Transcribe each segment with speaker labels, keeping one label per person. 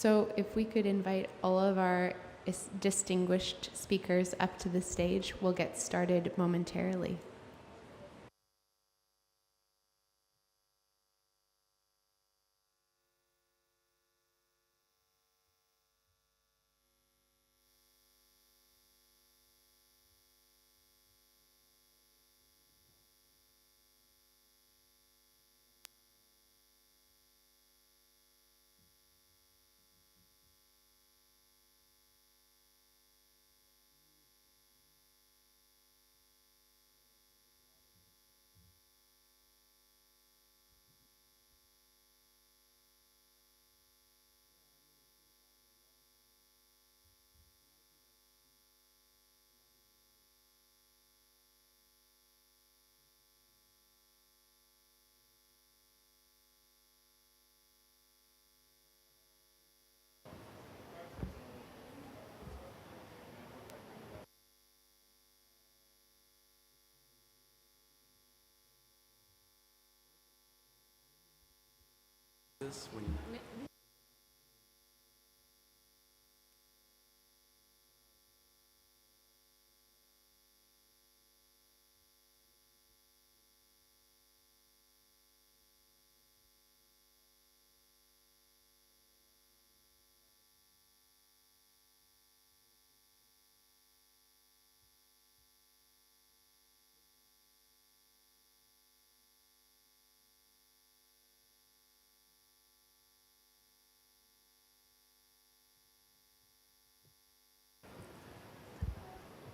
Speaker 1: So if we could invite all of our distinguished speakers up to the stage, we'll get started momentarily.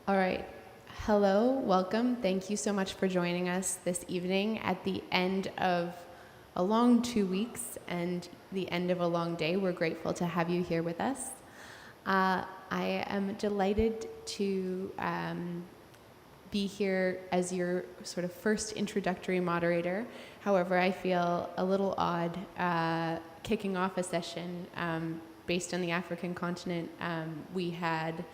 Speaker 1: All right. Hello, welcome. Thank you so much for joining us this evening at the end of a long 2 weeks and the end of a long day. We're grateful to have you here with us. I am delighted to be here as your sort of first introductory moderator. However, I feel a little odd kicking off a session based on the African continent. We had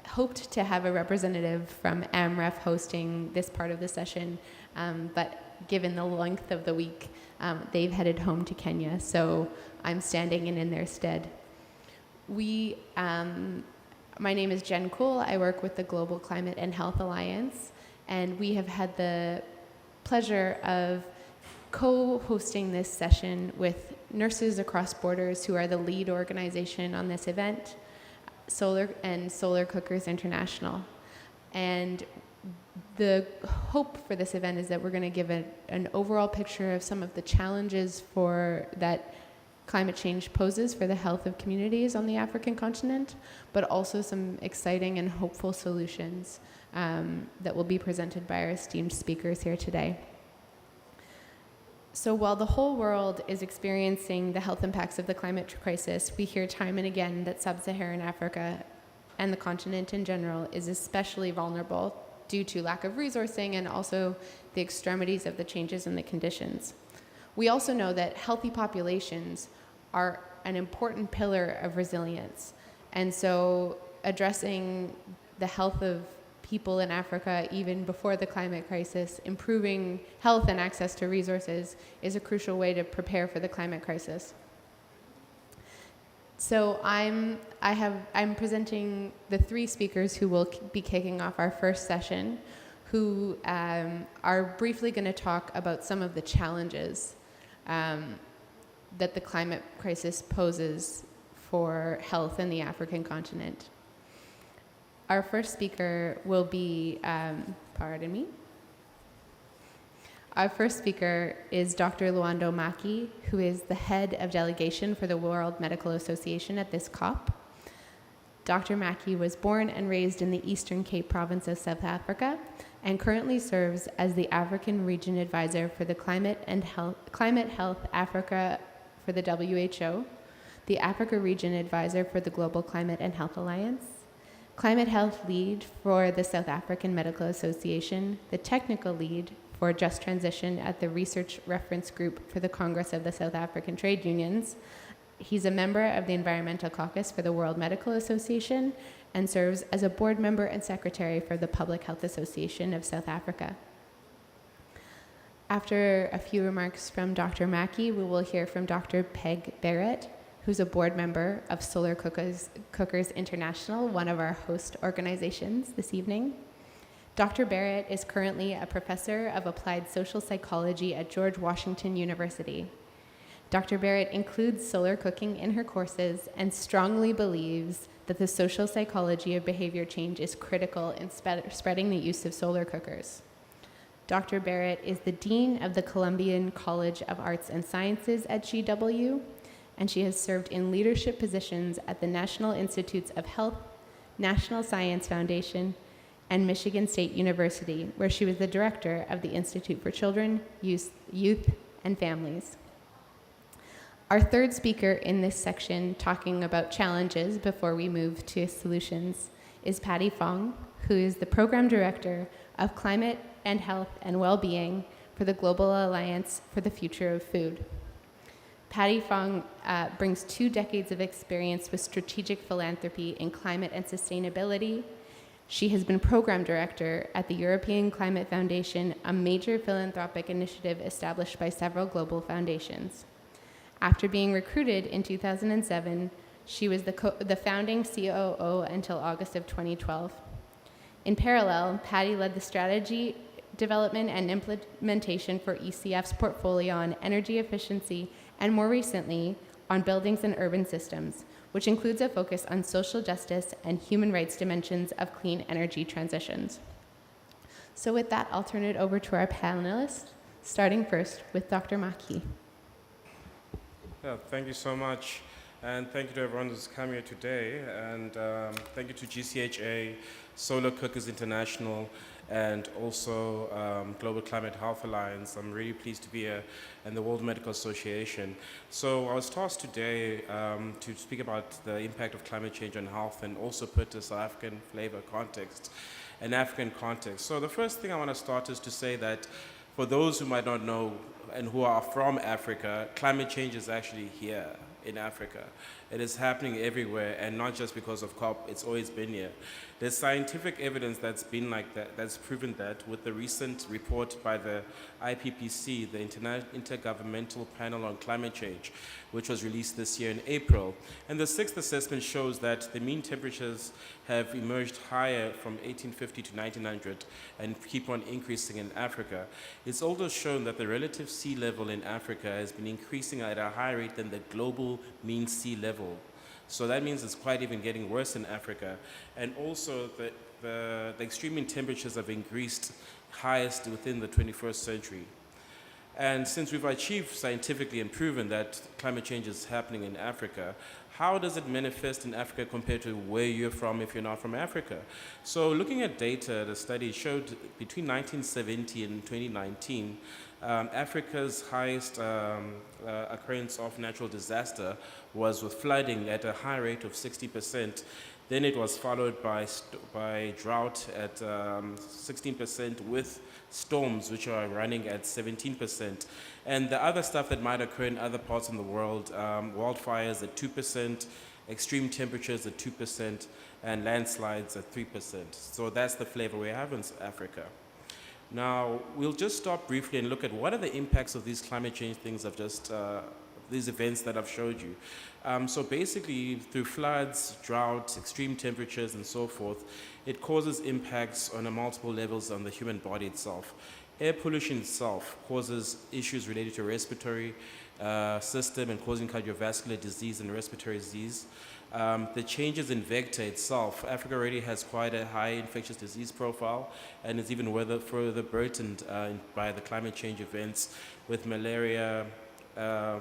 Speaker 1: hoped to have a representative from Amref hosting this part of the session, but given the length of the week, they've headed home to Kenya, so I'm standing in their stead. My name is Jen Kuhl. I work with the Global Climate and Health Alliance, and we have had the pleasure of co-hosting this session with Nurses Across Borders, who are the lead organization on this event, Solar Cookers International. And the hope for this event is that we're going to give an overall picture of some of the challenges that climate change poses for the health of communities on the African continent, but also some exciting and hopeful solutions that will be presented by our esteemed speakers here today. So while the whole world is experiencing the health impacts of the climate crisis, we hear time and again that sub-Saharan Africa and the continent in general is especially vulnerable due to lack of resourcing and also the extremities of the changes in the conditions. We also know that healthy populations are an important pillar of resilience. And so addressing the health of people in Africa, even before the climate crisis, improving health and access to resources is a crucial way to prepare for the climate crisis. So I'm presenting the three speakers who will be kicking off our first session, who are briefly going to talk about some of the challenges that the climate crisis poses for health in the African continent. Our first speaker will be, Our first speaker is Dr. Luando Maki, who is the head of delegation for the World Medical Association at this COP. Dr. Maki was born and raised in the Eastern Cape province of South Africa and currently serves as the African Region Advisor for the Climate Health Africa for the WHO, the Africa Region Advisor for the Global Climate and Health Alliance, Climate Health Lead for the South African Medical Association, the Technical Lead for Just Transition at the Research Reference Group for the Congress of the South African Trade Unions. He's a member of the Environmental Caucus for the World Medical Association and serves as a board member and secretary for the Public Health Association of South Africa. After a few remarks from Dr. Mackey, we will hear from Dr. Peg Barrett, who's a board member of Solar Cookers International, one of our host organizations this evening. Dr. Barrett is currently a professor of applied social psychology at George Washington University. Dr. Barrett includes solar cooking in her courses and strongly believes that the social psychology of behavior change is critical in spreading the use of solar cookers. Dr. Barrett is the Dean of the Columbian College of Arts and Sciences at GW, and she has served in leadership positions at the National Institutes of Health, National Science Foundation, and Michigan State University, where she was the director of the Institute for Children, Youth, and Families. Our third speaker in this section, talking about challenges before we move to solutions, is Patty Fong, who is the Program Director of Climate and Health and Wellbeing for the Global Alliance for the Future of Food. Patty Fong brings 2 decades of experience with strategic philanthropy in climate and sustainability. She has been program director at the European Climate Foundation, a major philanthropic initiative established by several global foundations. After being recruited in 2007, she was the founding COO until August of 2012. In parallel, Patty led the strategy development and implementation for ECF's portfolio on energy efficiency and more recently on buildings and urban systems, which includes a focus on social justice and human rights dimensions of clean energy transitions. So with that, I'll turn it over to our panelists, starting first with Dr. Mackey.
Speaker 2: Yeah, thank you so much, and thank you to everyone who's come here today, and thank you to GCHA, Solar Cookers International, and also Global Climate Health Alliance. I'm really pleased to be here, and the World Medical Association. So I was tasked today to speak about the impact of climate change on health and also put a South African flavor context, an African context. So the first thing I want to start is to say that for those who might not know and who are from Africa, climate change is actually here in Africa. It is happening everywhere, and not just because of COP, it's always been here. There's scientific evidence that's been like that, that's proven that with the recent report by the IPCC, the Intergovernmental Panel on Climate Change, which was released this year in April. And the 6th assessment shows that the mean temperatures have emerged higher from 1850 to 1900 and keep on increasing in Africa. It's also shown that the relative sea level in Africa has been increasing at a higher rate than the global mean sea level. So that means it's quite even getting worse in Africa. And also the extreme temperatures have increased highest within the 21st century. And since we've achieved scientifically and proven that climate change is happening in Africa, how does it manifest in Africa compared to where you're from if you're not from Africa? So looking at data, the study showed between 1970 and 2019, Africa's highest occurrence of natural disaster was with flooding at a high rate of 60%. Then it was followed by drought at 16% with storms, which are running at 17%. And the other stuff that might occur in other parts of the world, wildfires at 2%, extreme temperatures at 2%, and landslides at 3%. So that's the flavor we have in Africa. Now, we'll just stop briefly and look at what are the impacts of these climate change things I've just, these events that I've showed you. So basically, through floods, droughts, extreme temperatures, and so forth, it causes impacts on multiple levels on the human body itself. Air pollution itself causes issues related to respiratory system and causing cardiovascular disease and respiratory disease. The changes in vector itself, Africa already has quite a high infectious disease profile and is even further burdened by the climate change events with malaria,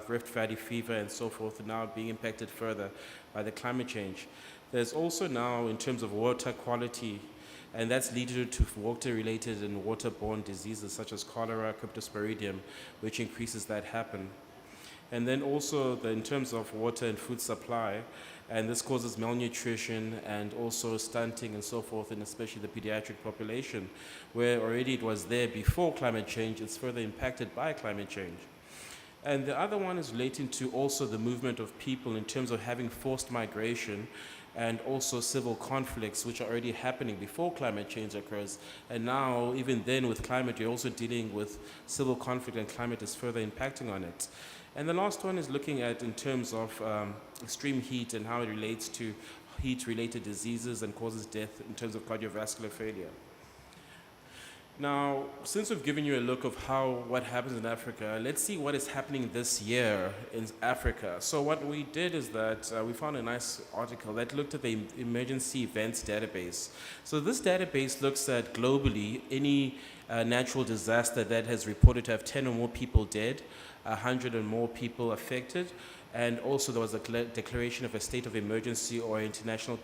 Speaker 2: Rift Valley fever and so forth, now being impacted further by the climate change. There's also now, in terms of water quality, and that's leading to water-related and waterborne diseases such as cholera, cryptosporidium, which increases that happen. And then also in terms of water and food supply, and this causes malnutrition and also stunting and so forth, and especially the pediatric population, where already it was there before climate change, it's further impacted by climate change. And the other one is relating to also the movement of people in terms of having forced migration and also civil conflicts which are already happening before climate change occurs. And now, even then with climate, you're also dealing with civil conflict, and climate is further impacting on it. And the last one is looking at in terms of extreme heat and how it relates to heat-related diseases and causes death in terms of cardiovascular failure. Now, since we've given you a look of what happens in Africa, let's see what is happening this year in Africa. So what we did is that we found a nice article that looked at the emergency events database. So this database looks at globally any natural disaster that has reported to have 10 or more people dead, 100 or more people affected, and also there was a declaration of a state of emergency or international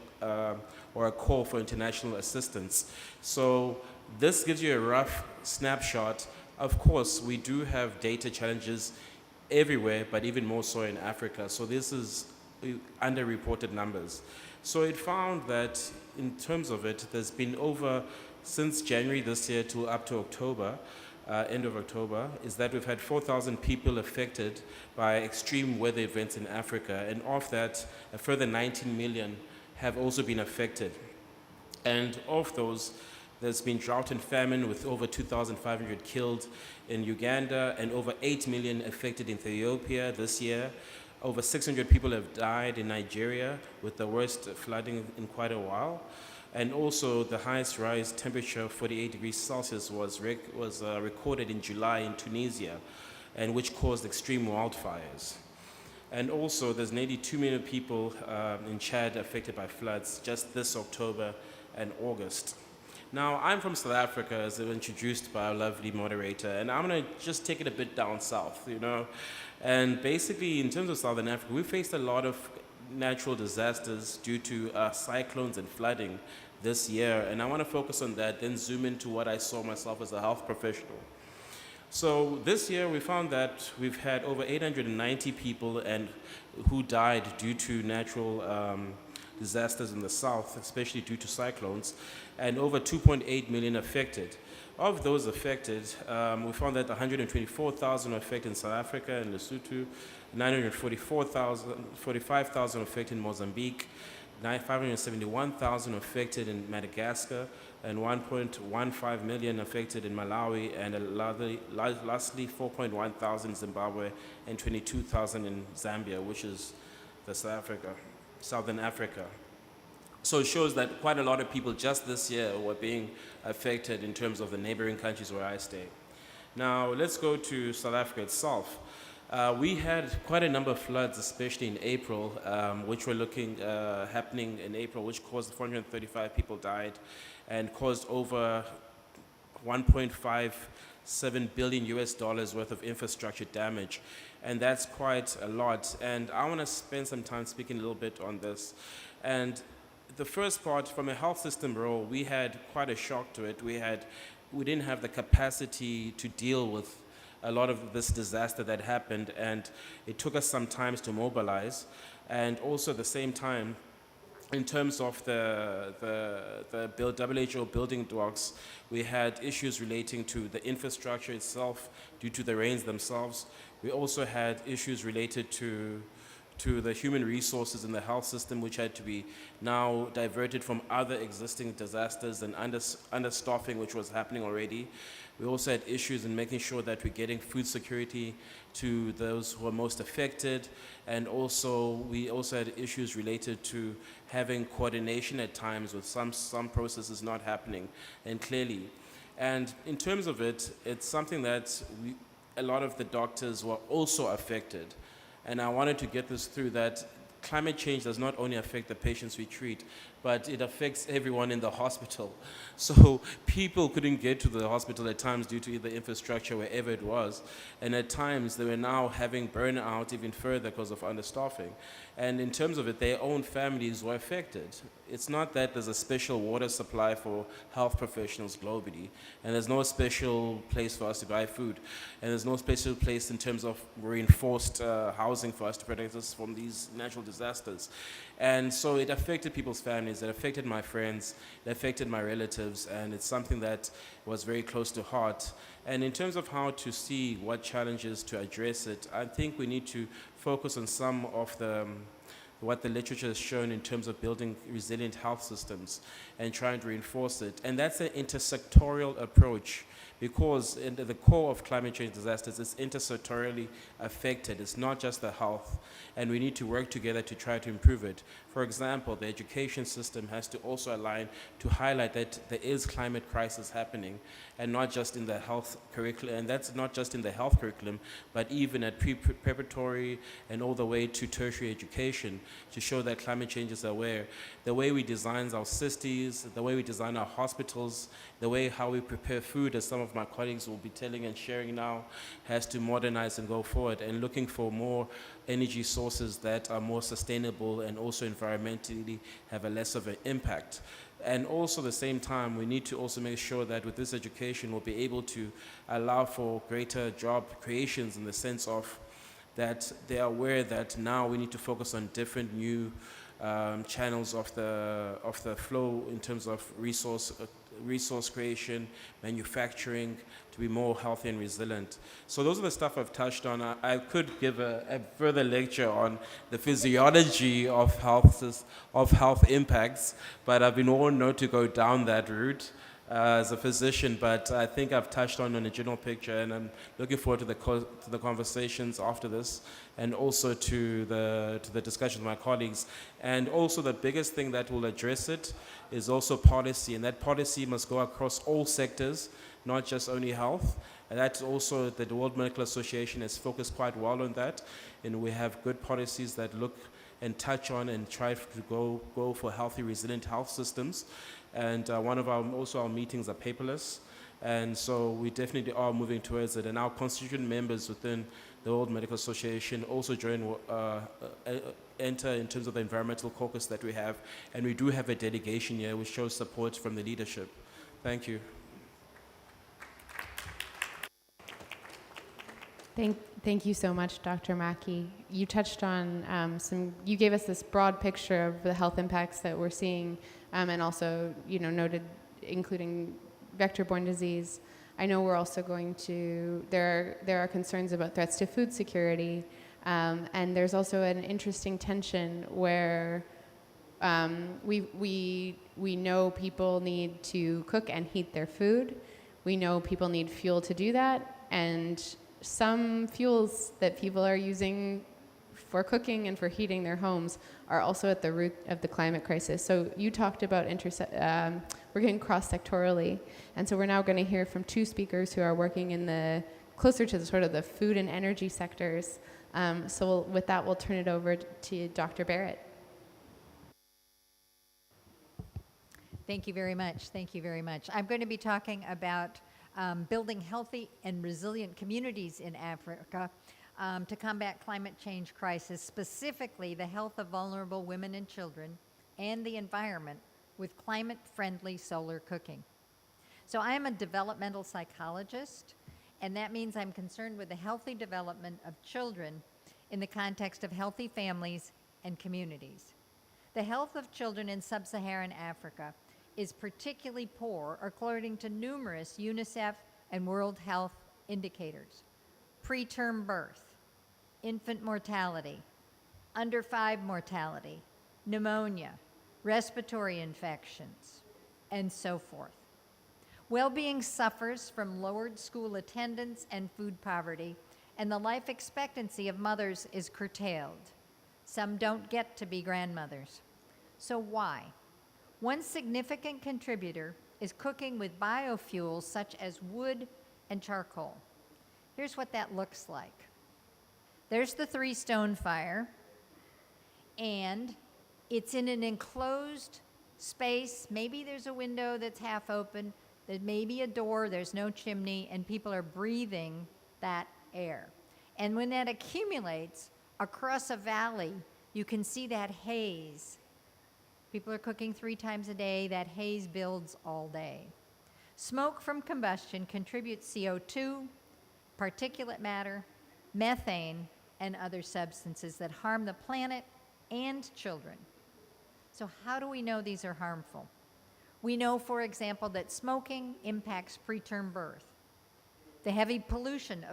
Speaker 2: or a call for international assistance. So this gives you a rough snapshot. Of course, we do have data challenges everywhere, but even more so in Africa. So this is underreported numbers. So it found that in terms of it, there's been since January this year to up to October, end of October, is that we've had 4,000 people affected by extreme weather events in Africa. And of that, a further 19 million have also been affected. And of those, there's been drought and famine with over 2,500 killed in Uganda and over 8 million affected in Ethiopia this year. Over 600 people have died in Nigeria with the worst flooding in quite a while. And also the highest rise temperature, 48 degrees Celsius, was recorded in July in Tunisia, and which caused extreme wildfires. And also there's nearly 2 million people in Chad affected by floods just this October and August. Now, I'm from South Africa, as introduced by our lovely moderator, and I'm going to just take it a bit down south, And basically, in terms of Southern Africa, we faced a lot of natural disasters due to cyclones and flooding this year, and I want to focus on that, then zoom into what I saw myself as a health professional. So this year, we found that we've had over 890 people who died due to natural disasters in the south, especially due to cyclones, and over 2.8 million affected. Of those affected, we found that 124,000 were affected in South Africa and Lesotho, 945,000 affected in Mozambique, 571,000 affected in Madagascar, and 1.15 million affected in Malawi, and lastly 4.1 thousand in Zimbabwe, and 22,000 in Zambia, which is Southern Africa. So it shows that quite a lot of people just this year were being affected in terms of the neighboring countries where I stay. Now let's go to South Africa itself. We had quite a number of floods, especially in April, which were happening in April, which caused 435 people died and caused over 1.57 billion US dollars worth of infrastructure damage. And that's quite a lot. And I want to spend some time speaking a little bit on this. And the first part, from a health system role, we had quite a shock to it. We didn't have the capacity to deal with a lot of this disaster that happened, and it took us some time to mobilize. And also at the same time, in terms of the WHO building blocks, we had issues relating to the infrastructure itself due to the rains themselves. We also had issues related to the human resources in the health system, which had to be now diverted from other existing disasters and understaffing, which was happening already. We also had issues in making sure that we're getting food security to those who are most affected, and we also had issues related to having coordination at times with some processes not happening, and clearly. And in terms of it, it's something that a lot of the doctors were also affected. And I wanted to get this through, that climate change does not only affect the patients we treat, but it affects everyone in the hospital. So people couldn't get to the hospital at times due to either infrastructure, wherever it was. And at times they were now having burnout even further because of understaffing. And in terms of it, their own families were affected. It's not that there's a special water supply for health professionals globally, and there's no special place for us to buy food, and there's no special place in terms of reinforced housing for us to protect us from these natural disasters. And so it affected people's families, it affected my friends, it affected my relatives, and it's something that was very close to heart. And in terms of how to see what challenges to address it, I think we need to focus on some of the what the literature has shown in terms of building resilient health systems and trying to reinforce it. And that's an intersectorial approach, because in the core of climate change disasters is intersectorially affected. It's not just the health, and we need to work together to try to improve it. For example, the education system has to also align to highlight that there is climate crisis happening, and not just in the health curriculum, and that's not just in the health curriculum, but even at preparatory and all the way to tertiary education, to show that climate change is aware. The way we design our cities, the way we design our hospitals, the way how we prepare food, as some of my colleagues will be telling and sharing now, has to modernize and go forward, and looking for more energy sources that are more sustainable and also environmentally have a less of an impact. And also at the same time, we need to also make sure that with this education, we'll be able to allow for greater job creations, in the sense of that they are aware that now we need to focus on different new channels of the flow in terms of resource creation, manufacturing, to be more healthy and resilient. So those are the stuff I've touched on. I could give a further lecture on the physiology of health impacts, but I've been warned not to go down that route as a physician. But I think I've touched on a general picture, and I'm looking forward to the conversations after this, and also to the discussion with my colleagues. And also the biggest thing that will address it is also policy, and that policy must go across all sectors, not just only health. And that's also the World Medical Association has focused quite well on that, and we have good policies that look and touch on and try to go for healthy, resilient health systems. And one of our meetings are paperless, and so we definitely are moving towards it. And our constituent members within the World Medical Association also enter in terms of the environmental caucus that we have, and we do have a delegation here which shows support from the leadership. Thank you.
Speaker 1: Thank you so much, Dr. Mackey. You touched on you gave us this broad picture of the health impacts that we're seeing, and also, noted including vector-borne disease. I know we're also going to, there are concerns about threats to food security, and there's also an interesting tension where we know people need to cook and heat their food. We know people need fuel to do that, and some fuels that people are using for cooking and for heating their homes are also at the root of the climate crisis. So you talked about working cross-sectorally, and so we're now going to hear from two speakers who are working in closer to the food and energy sectors. So with that, we'll turn it over to Dr. Barrett.
Speaker 3: Thank you very much. Thank you very much. I'm going to be talking about building healthy and resilient communities in Africa to combat climate change crisis, specifically the health of vulnerable women and children and the environment with climate-friendly solar cooking. So I am a developmental psychologist, and that means I'm concerned with the healthy development of children in the context of healthy families and communities. The health of children in sub-Saharan Africa is particularly poor according to numerous UNICEF and World Health indicators. Preterm birth, infant mortality, under 5 mortality, pneumonia, respiratory infections, and so forth. Well-being suffers from lowered school attendance and food poverty, and the life expectancy of mothers is curtailed. Some don't get to be grandmothers. So why? One significant contributor is cooking with biofuels such as wood and charcoal. Here's what that looks like. There's the 3-stone fire, and it's in an enclosed space. Maybe there's a window that's half open, there may be a door, there's no chimney, and people are breathing that air. And when that accumulates across a valley, you can see that haze. People are cooking 3 times a day. That haze builds all day. Smoke from combustion contributes CO2, particulate matter, methane, and other substances that harm the planet and children. So how do we know these are harmful? We know, for example, that smoking impacts preterm birth. The heavy pollution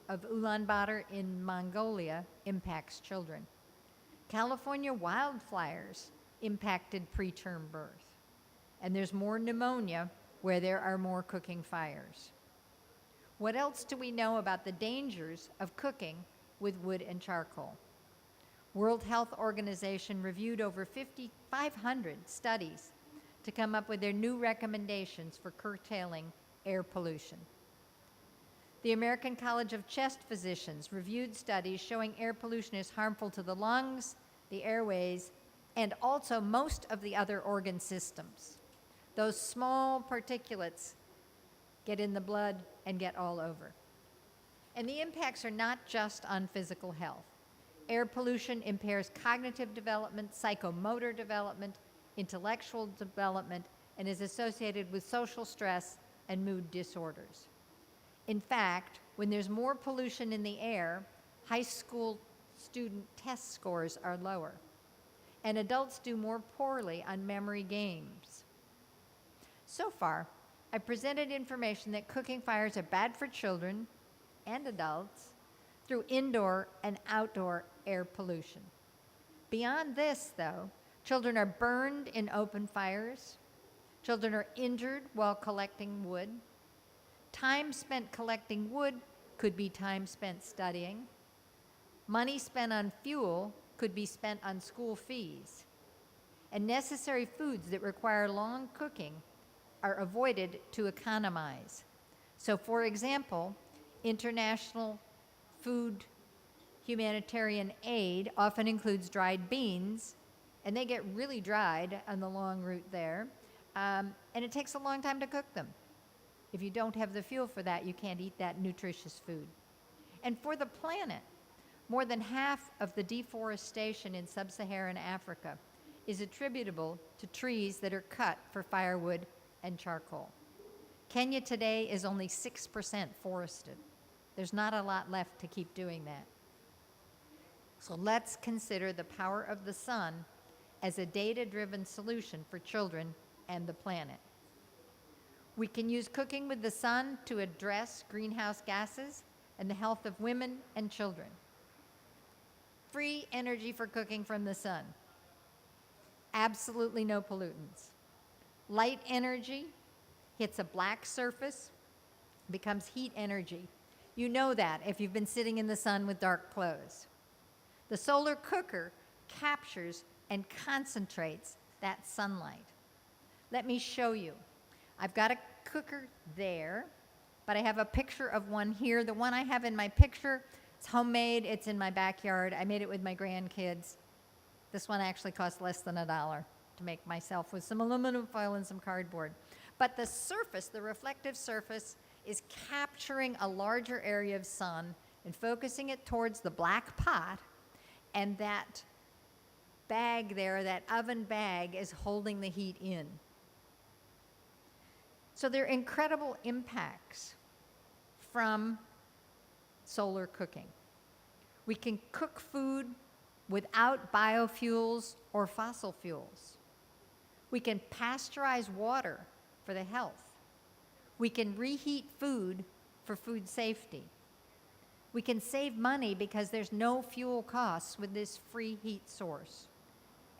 Speaker 3: of Ulaanbaatar in Mongolia impacts children. California wildfires impacted preterm birth. And there's more pneumonia where there are more cooking fires. What else do we know about the dangers of cooking with wood and charcoal? World Health Organization reviewed over 5,500 studies to come up with their new recommendations for curtailing air pollution. The American College of Chest Physicians reviewed studies showing air pollution is harmful to the lungs, the airways, and also most of the other organ systems. Those small particulates get in the blood and get all over. And the impacts are not just on physical health. Air pollution impairs cognitive development, psychomotor development, intellectual development, and is associated with social stress and mood disorders. In fact, when there's more pollution in the air, high school student test scores are lower, and adults do more poorly on memory games. So far, I presented information that cooking fires are bad for children and adults through indoor and outdoor air pollution. Beyond this, though, children are burned in open fires, children are injured while collecting wood. Time spent collecting wood could be time spent studying. Money spent on fuel could be spent on school fees. And necessary foods that require long cooking are avoided to economize. So, for example, international food humanitarian aid often includes dried beans, and they get really dried on the long route there, and it takes a long time to cook them. If you don't have the fuel for that, you can't eat that nutritious food. And for the planet, more than half of the deforestation in sub-Saharan Africa is attributable to trees that are cut for firewood and charcoal. Kenya today is only 6% forested. There's not a lot left to keep doing that. So let's consider the power of the sun as a data-driven solution for children and the planet. We can use cooking with the sun to address greenhouse gases and the health of women and children. Free energy for cooking from the sun. Absolutely no pollutants. Light energy hits a black surface, becomes heat energy. You know that if you've been sitting in the sun with dark clothes. The solar cooker captures and concentrates that sunlight. Let me show you. I've got a cooker there, but I have a picture of one here. The one I have in my picture, it's homemade. It's in my backyard. I made it with my grandkids. This one actually cost less than $1 to make myself with some aluminum foil and some cardboard. But the surface, the reflective surface, is capturing a larger area of sun and focusing it towards the black pot, and that bag there, that oven bag, is holding the heat in. So there are incredible impacts from solar cooking. We can cook food without biofuels or fossil fuels. We can pasteurize water for the health. We can reheat food for food safety. We can save money because there's no fuel costs with this free heat source.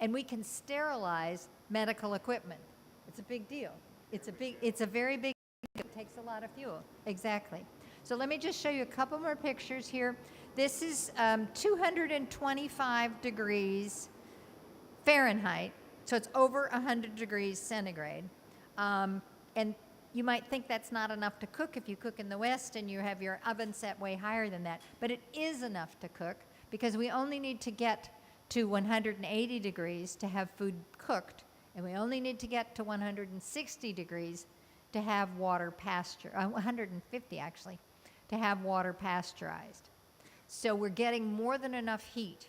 Speaker 3: And we can sterilize medical equipment. It's a big deal. It's a very big deal. It takes a lot of fuel. Exactly. So let me just show you a couple more pictures here. This is 225 degrees Fahrenheit, so it's over 100 degrees centigrade. And you might think that's not enough to cook if you cook in the West and you have your oven set way higher than that. But it is enough to cook because we only need to get to 180 degrees to have food cooked, and we only need to get to 160 degrees to have water 150 actually, to have water pasteurized. So we're getting more than enough heat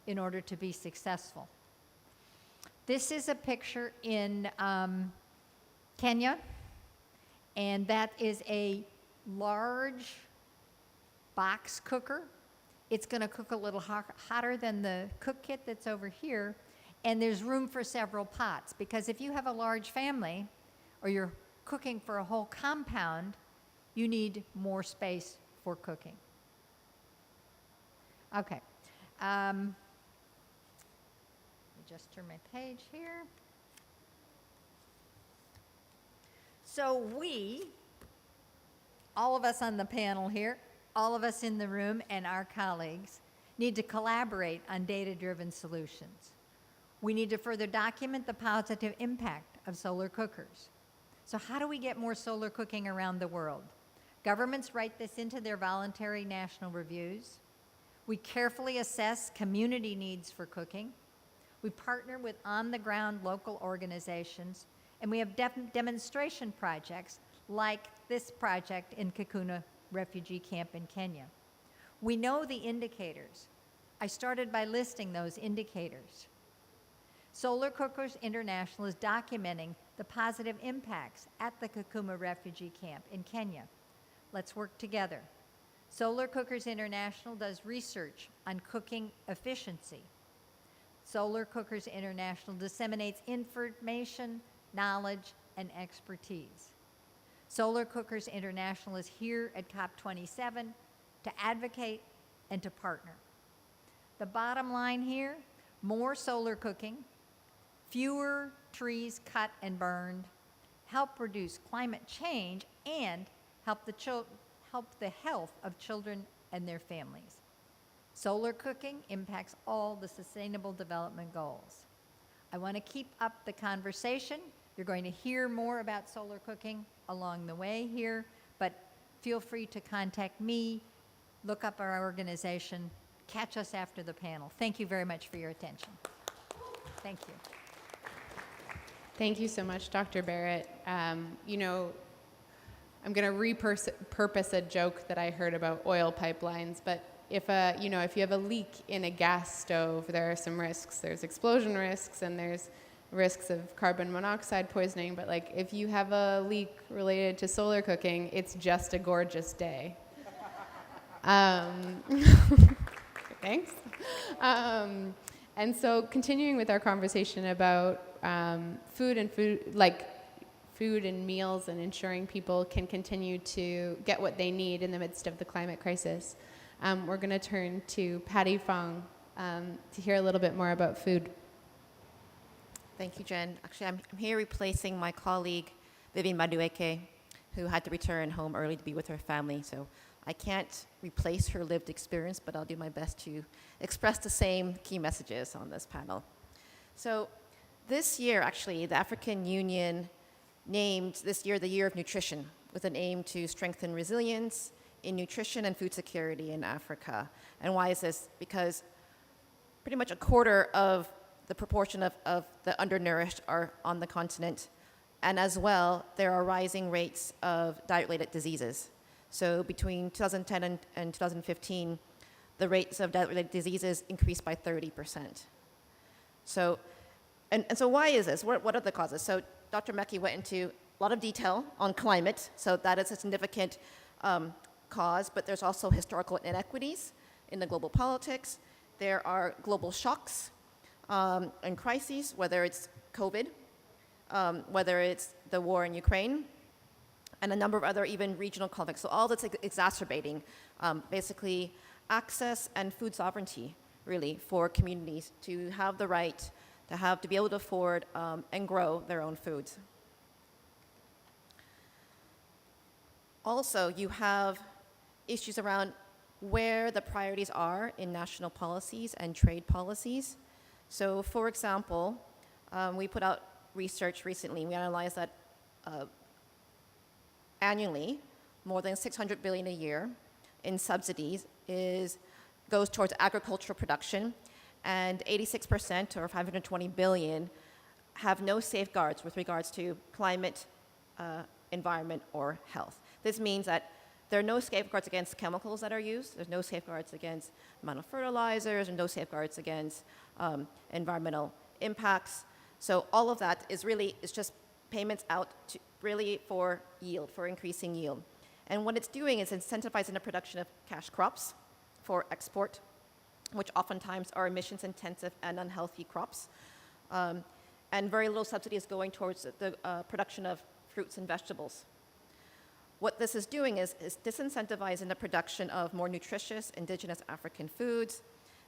Speaker 3: in order to be successful. This is a picture in Kenya, and that is a large box cooker. It's going to cook a little hotter than the cook kit that's over here, and there's room for several pots, because if you have a large family or you're cooking for a whole compound, you need more space for cooking. Okay. just turn my page here. So we, all of us on the panel here, all of us in the room, and our colleagues need to collaborate on data-driven solutions. We need to further document the positive impact of solar cookers. So how do we get more solar cooking around the world? Governments write this into their voluntary national reviews. We carefully assess community needs for cooking. We partner with on-the-ground local organizations, and we have demonstration projects like this project in Kakuna refugee camp in Kenya. We know the indicators. I started by listing those indicators. Solar Cookers International is documenting the positive impacts at the Kakuma refugee camp in Kenya. Let's work together. Solar Cookers International does research on cooking efficiency. Solar Cookers International disseminates information, knowledge, and expertise. Solar Cookers International is here at COP27 to advocate and to partner. The bottom line here, more solar cooking, fewer trees cut and burned, help reduce climate change, and help the health of children and their families. Solar cooking impacts all the Sustainable Development Goals. I want to keep up the conversation. You're going to hear more about solar cooking along the way here, but feel free to contact me, look up our organization, catch us after the panel. Thank you very much for your attention. Thank you.
Speaker 1: Thank you so much, Dr. Barrett. You know, I'm going to repurpose a joke that I heard about oil pipelines, but if you have a leak in a gas stove, there are some risks. There's explosion risks and there's risks of carbon monoxide poisoning, but like if you have a leak related to solar cooking, it's just a gorgeous day. Thanks. And so continuing with our conversation about food and meals and ensuring people can continue to get what they need in the midst of the climate crisis, we're going to turn to Patty Fong to hear a little bit more about food.
Speaker 4: Thank you, Jen. Actually, I'm here replacing my colleague, Vivian Madueke, who had to return home early to be with her family. So I can't replace her lived experience, but I'll do my best to express the same key messages on this panel. So this year, actually, the African Union named this year the Year of Nutrition with an aim to strengthen resilience in nutrition and food security in Africa. And why is this? Because pretty much a quarter of the proportion of the undernourished are on the continent. And as well, there are rising rates of diet-related diseases. So between 2010 and 2015, the rates of diet-related diseases increased by 30%. So, and so why is this? What are the causes? So Dr. Mackey went into a lot of detail on climate, so that is a significant cause, but there's also historical inequities in the global politics. There are global shocks and crises, whether it's COVID, whether it's the war in Ukraine, and a number of other even regional conflicts. So all that's exacerbating basically access and food sovereignty, really, for communities to have the right to be able to afford and grow their own foods. Also, you have issues around where the priorities are in national policies and trade policies. So, for example, we put out research recently. We analyzed that annually, more than $600 billion a year in subsidies goes towards agricultural production, and 86%, or $520 billion, have no safeguards with regards to climate, environment, or health. This means that there are no safeguards against chemicals that are used. There's no safeguards against amount of fertilizers, and no safeguards against environmental impacts. So all of that is just payments out to really for yield, for increasing yield. And what it's doing is incentivizing the production of cash crops for export, which oftentimes are emissions-intensive and unhealthy crops. And very little subsidy is going towards the production of fruits and vegetables. What this is doing is disincentivizing the production of more nutritious indigenous African foods.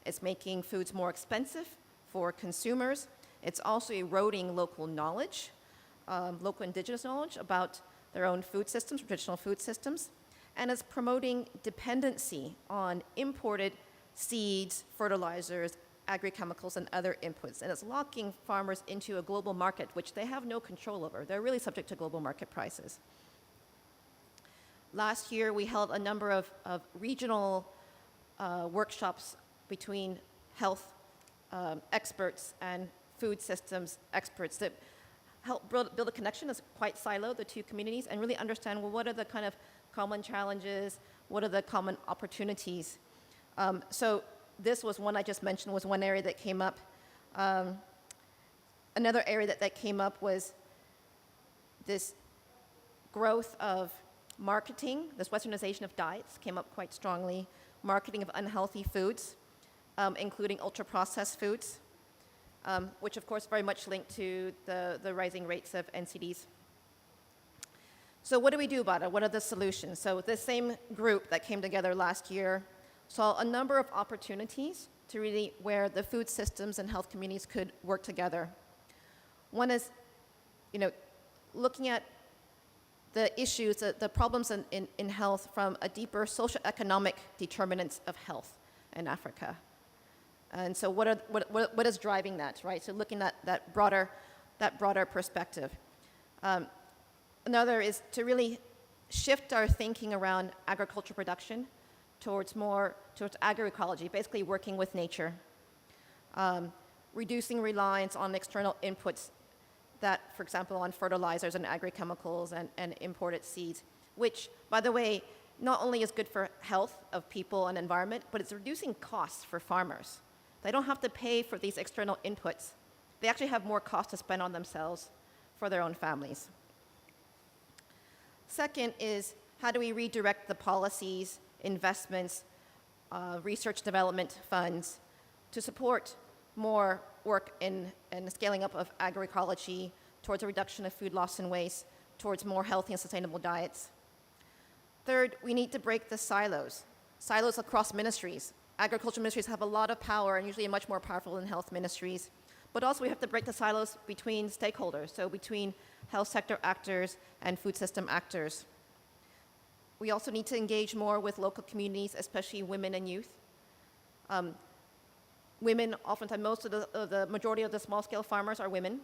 Speaker 4: It's making foods more expensive for consumers. It's also eroding local knowledge, local indigenous knowledge about their own food systems, traditional food systems, and it's promoting dependency on imported seeds, fertilizers, agri-chemicals, and other inputs. And it's locking farmers into a global market, which they have no control over. They're really subject to global market prices. Last year, we held a number of regional workshops between health experts and food systems experts that help build a connection. It's quite siloed, the two communities, and really understand, well, what are the kind of common challenges, what are the common opportunities. So this was one I just mentioned, was one area that came up. Another area that came up was this growth of marketing, this westernization of diets came up quite strongly, marketing of unhealthy foods, including ultra-processed foods, which of course very much linked to the rising rates of NCDs. So what do we do about it? What are the solutions? So this same group that came together last year saw a number of opportunities to really where the food systems and health communities could work together. One is, looking at the issues, the problems in health from a deeper socioeconomic determinants of health in Africa. And so what is driving that, right? So looking at that broader perspective. Another is to really shift our thinking around agriculture production towards agroecology, basically working with nature. Reducing reliance on external inputs that, for example, on fertilizers and agri-chemicals and imported seeds, which, by the way, not only is good for health of people and environment, but it's reducing costs for farmers. They don't have to pay for these external inputs. They actually have more cost to spend on themselves for their own families. Second is, how do we redirect the policies, investments, research development funds to support more work in the scaling up of agroecology, towards a reduction of food loss and waste, towards more healthy and sustainable diets. Third, we need to break the silos across ministries. Agricultural ministries have a lot of power and usually much more powerful than health ministries. But also we have to break the silos between stakeholders, so between health sector actors and food system actors. We also need to engage more with local communities, especially women and youth. Women, oftentimes, most of the majority of the small-scale farmers are women.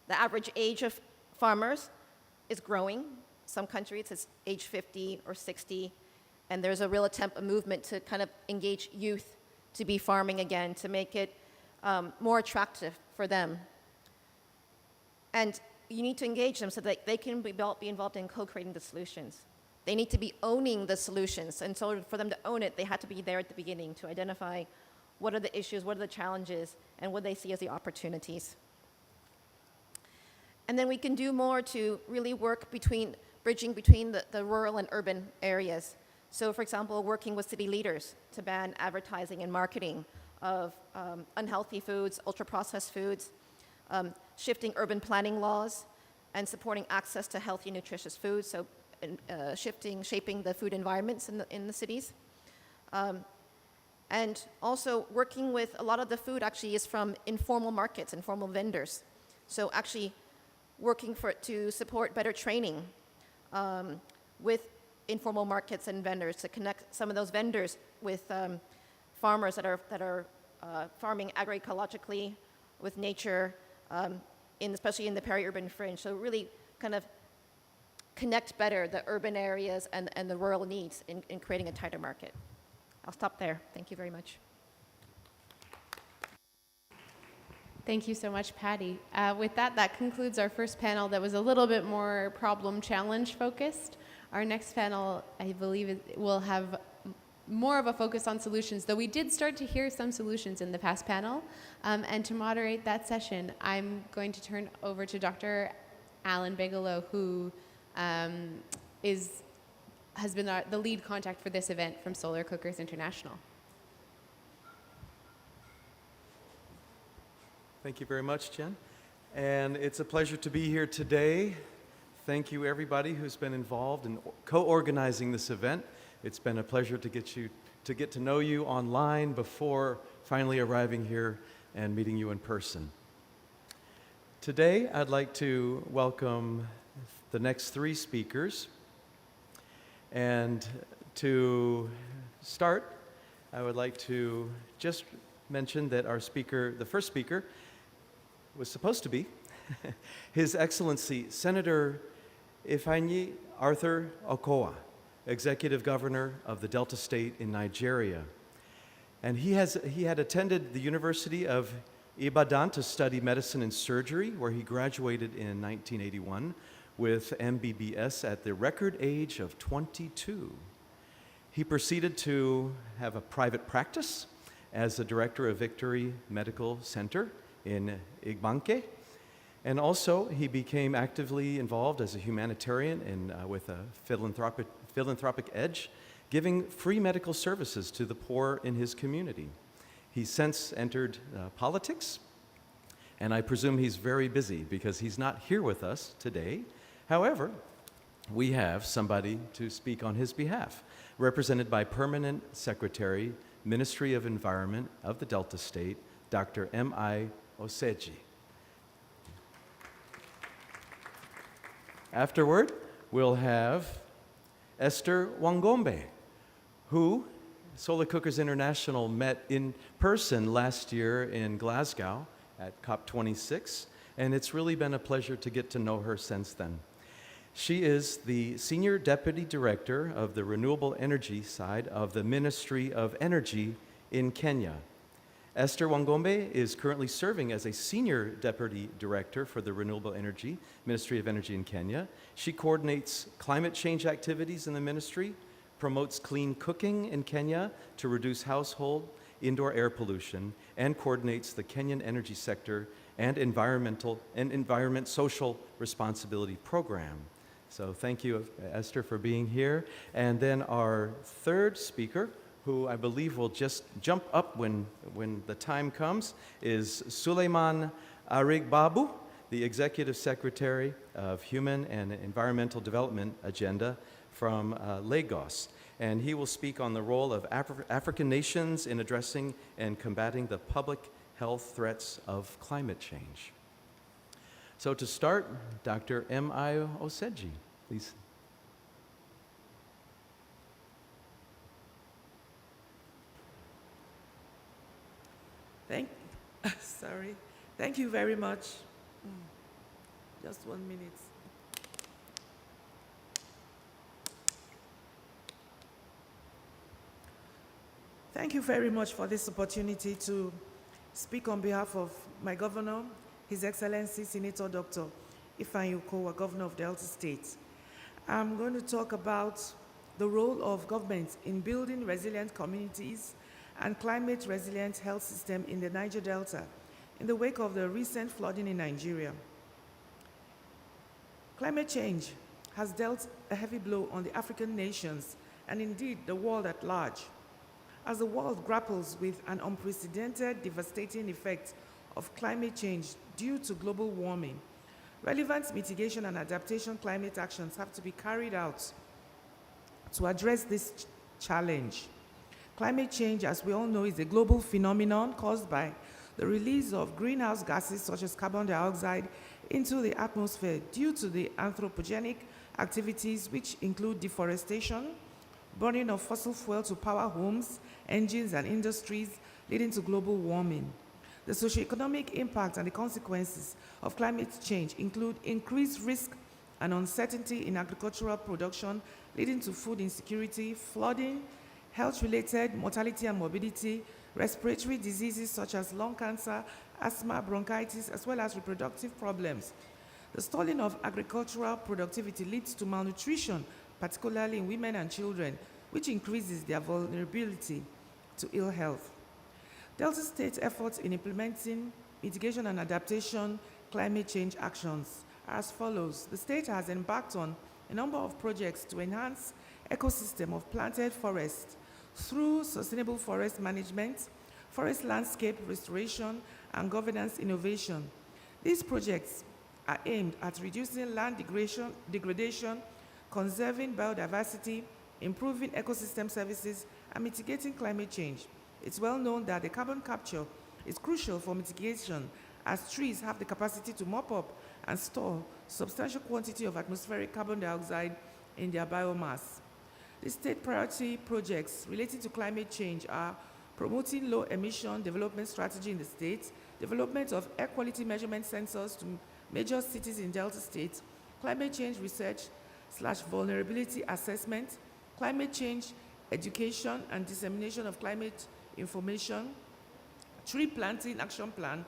Speaker 4: The average age of farmers is growing. Some countries, it's age 50 or 60, and there's a real attempt, a movement to kind of engage youth to be farming again, to make it more attractive for them. And you need to engage them so that they can be involved in co-creating the solutions. They need to be owning the solutions, and so for them to own it, they had to be there at the beginning to identify what are the issues, what are the challenges, and what they see as the opportunities. And then we can do more to really work bridging between the rural and urban areas. So, for example, working with city leaders to ban advertising and marketing of unhealthy foods, ultra-processed foods, shifting urban planning laws, and supporting access to healthy, nutritious foods, so shaping the food environments in the cities. And also working with a lot of the food actually is from informal markets, informal vendors. So actually working to support better training with informal markets and vendors to connect some of those vendors with farmers that are farming agroecologically with nature, especially in the peri-urban fringe. So really kind of connect better the urban areas and the rural needs in creating a tighter market. I'll stop there. Thank you very much.
Speaker 1: Thank you so much, Patty. With that concludes our first panel that was a little bit more problem-challenge focused. Our next panel, I believe, will have more of a focus on solutions, though we did start to hear some solutions in the past panel. And to moderate that session, I'm going to turn over to Dr. Alan Bigelow, who has been the lead contact for this event from Solar Cookers International.
Speaker 5: Thank you very much, Jen. And it's a pleasure to be here today. Thank you, everybody who's been involved in co-organizing this event. It's been a pleasure to get to know you online before finally arriving here and meeting you in person. Today, I'd like to welcome the next three speakers. And to start, I would like to just mention that our speaker, the first speaker, was supposed to be His Excellency Senator Ifeanyi Arthur Okowa, Executive Governor of the Delta State in Nigeria. And he had attended the University of Ibadan to study medicine and surgery, where he graduated in 1981 with MBBS at the record age of 22. He proceeded to have a private practice as the director of Victory Medical Center in Igbanke. And also, he became actively involved as a humanitarian and with a philanthropic edge, giving free medical services to the poor in his community. He's since entered politics, and I presume he's very busy because he's not here with us today. However, we have somebody to speak on his behalf, represented by Permanent Secretary, Ministry of Environment of the Delta State, Dr. M.I. Oseji. Afterward, we'll have Esther Wangombe, who Solar Cookers International met in person last year in Glasgow at COP26, and it's really been a pleasure to get to know her since then. She is the Senior Deputy Director of the Renewable Energy side of the Ministry of Energy in Kenya. Esther Wangombe is currently serving as a Senior Deputy Director for the Renewable Energy, Ministry of Energy in Kenya. She coordinates climate change activities in the ministry, promotes clean cooking in Kenya to reduce household indoor air pollution, and coordinates the Kenyan energy sector and environment social responsibility program. So thank you, Esther, for being here. And then our third speaker, who I believe will just jump up when the time comes, is Suleiman Arigbabu, the Executive Secretary of Human and Environmental Development Agenda from Lagos. And he will speak on the role of African nations in addressing and combating the public health threats of climate change. So to start, Dr. M.I. Oseji, please.
Speaker 6: Thank you very much. Just 1 minute. Thank you very much for this opportunity to speak on behalf of my governor, His Excellency Senator Dr. Ifeanyi Okowa, Governor of Delta State. I'm going to talk about the role of government in building resilient communities and climate-resilient health system in the Niger Delta in the wake of the recent flooding in Nigeria. Climate change has dealt a heavy blow on the African nations and indeed the world at large. As the world grapples with an unprecedented, devastating effect of climate change due to global warming, relevant mitigation and adaptation climate actions have to be carried out to address this challenge. Climate change, as we all know, is a global phenomenon caused by the release of greenhouse gases such as carbon dioxide into the atmosphere due to the anthropogenic activities which include deforestation, burning of fossil fuel to power homes, engines, and industries, leading to global warming. The socioeconomic impact and the consequences of climate change include increased risk and uncertainty in agricultural production, leading to food insecurity, flooding, health-related mortality and morbidity, respiratory diseases such as lung cancer, asthma, bronchitis, as well as reproductive problems. The stalling of agricultural productivity leads to malnutrition, particularly in women and children, which increases their vulnerability to ill health. Delta State's efforts in implementing mitigation and adaptation climate change actions are as follows. The state has embarked on a number of projects to enhance ecosystem of planted forests through sustainable forest management, forest landscape restoration, and governance innovation. These projects are aimed at reducing land degradation, conserving biodiversity, improving ecosystem services, and mitigating climate change. It's well known that the carbon capture is crucial for mitigation, as trees have the capacity to mop up and store substantial quantity of atmospheric carbon dioxide in their biomass. The state priority projects relating to climate change are promoting low emission development strategy in the state, development of air quality measurement sensors to major cities in Delta State, climate change research/vulnerability assessment, climate change education and dissemination of climate information, tree planting action plan,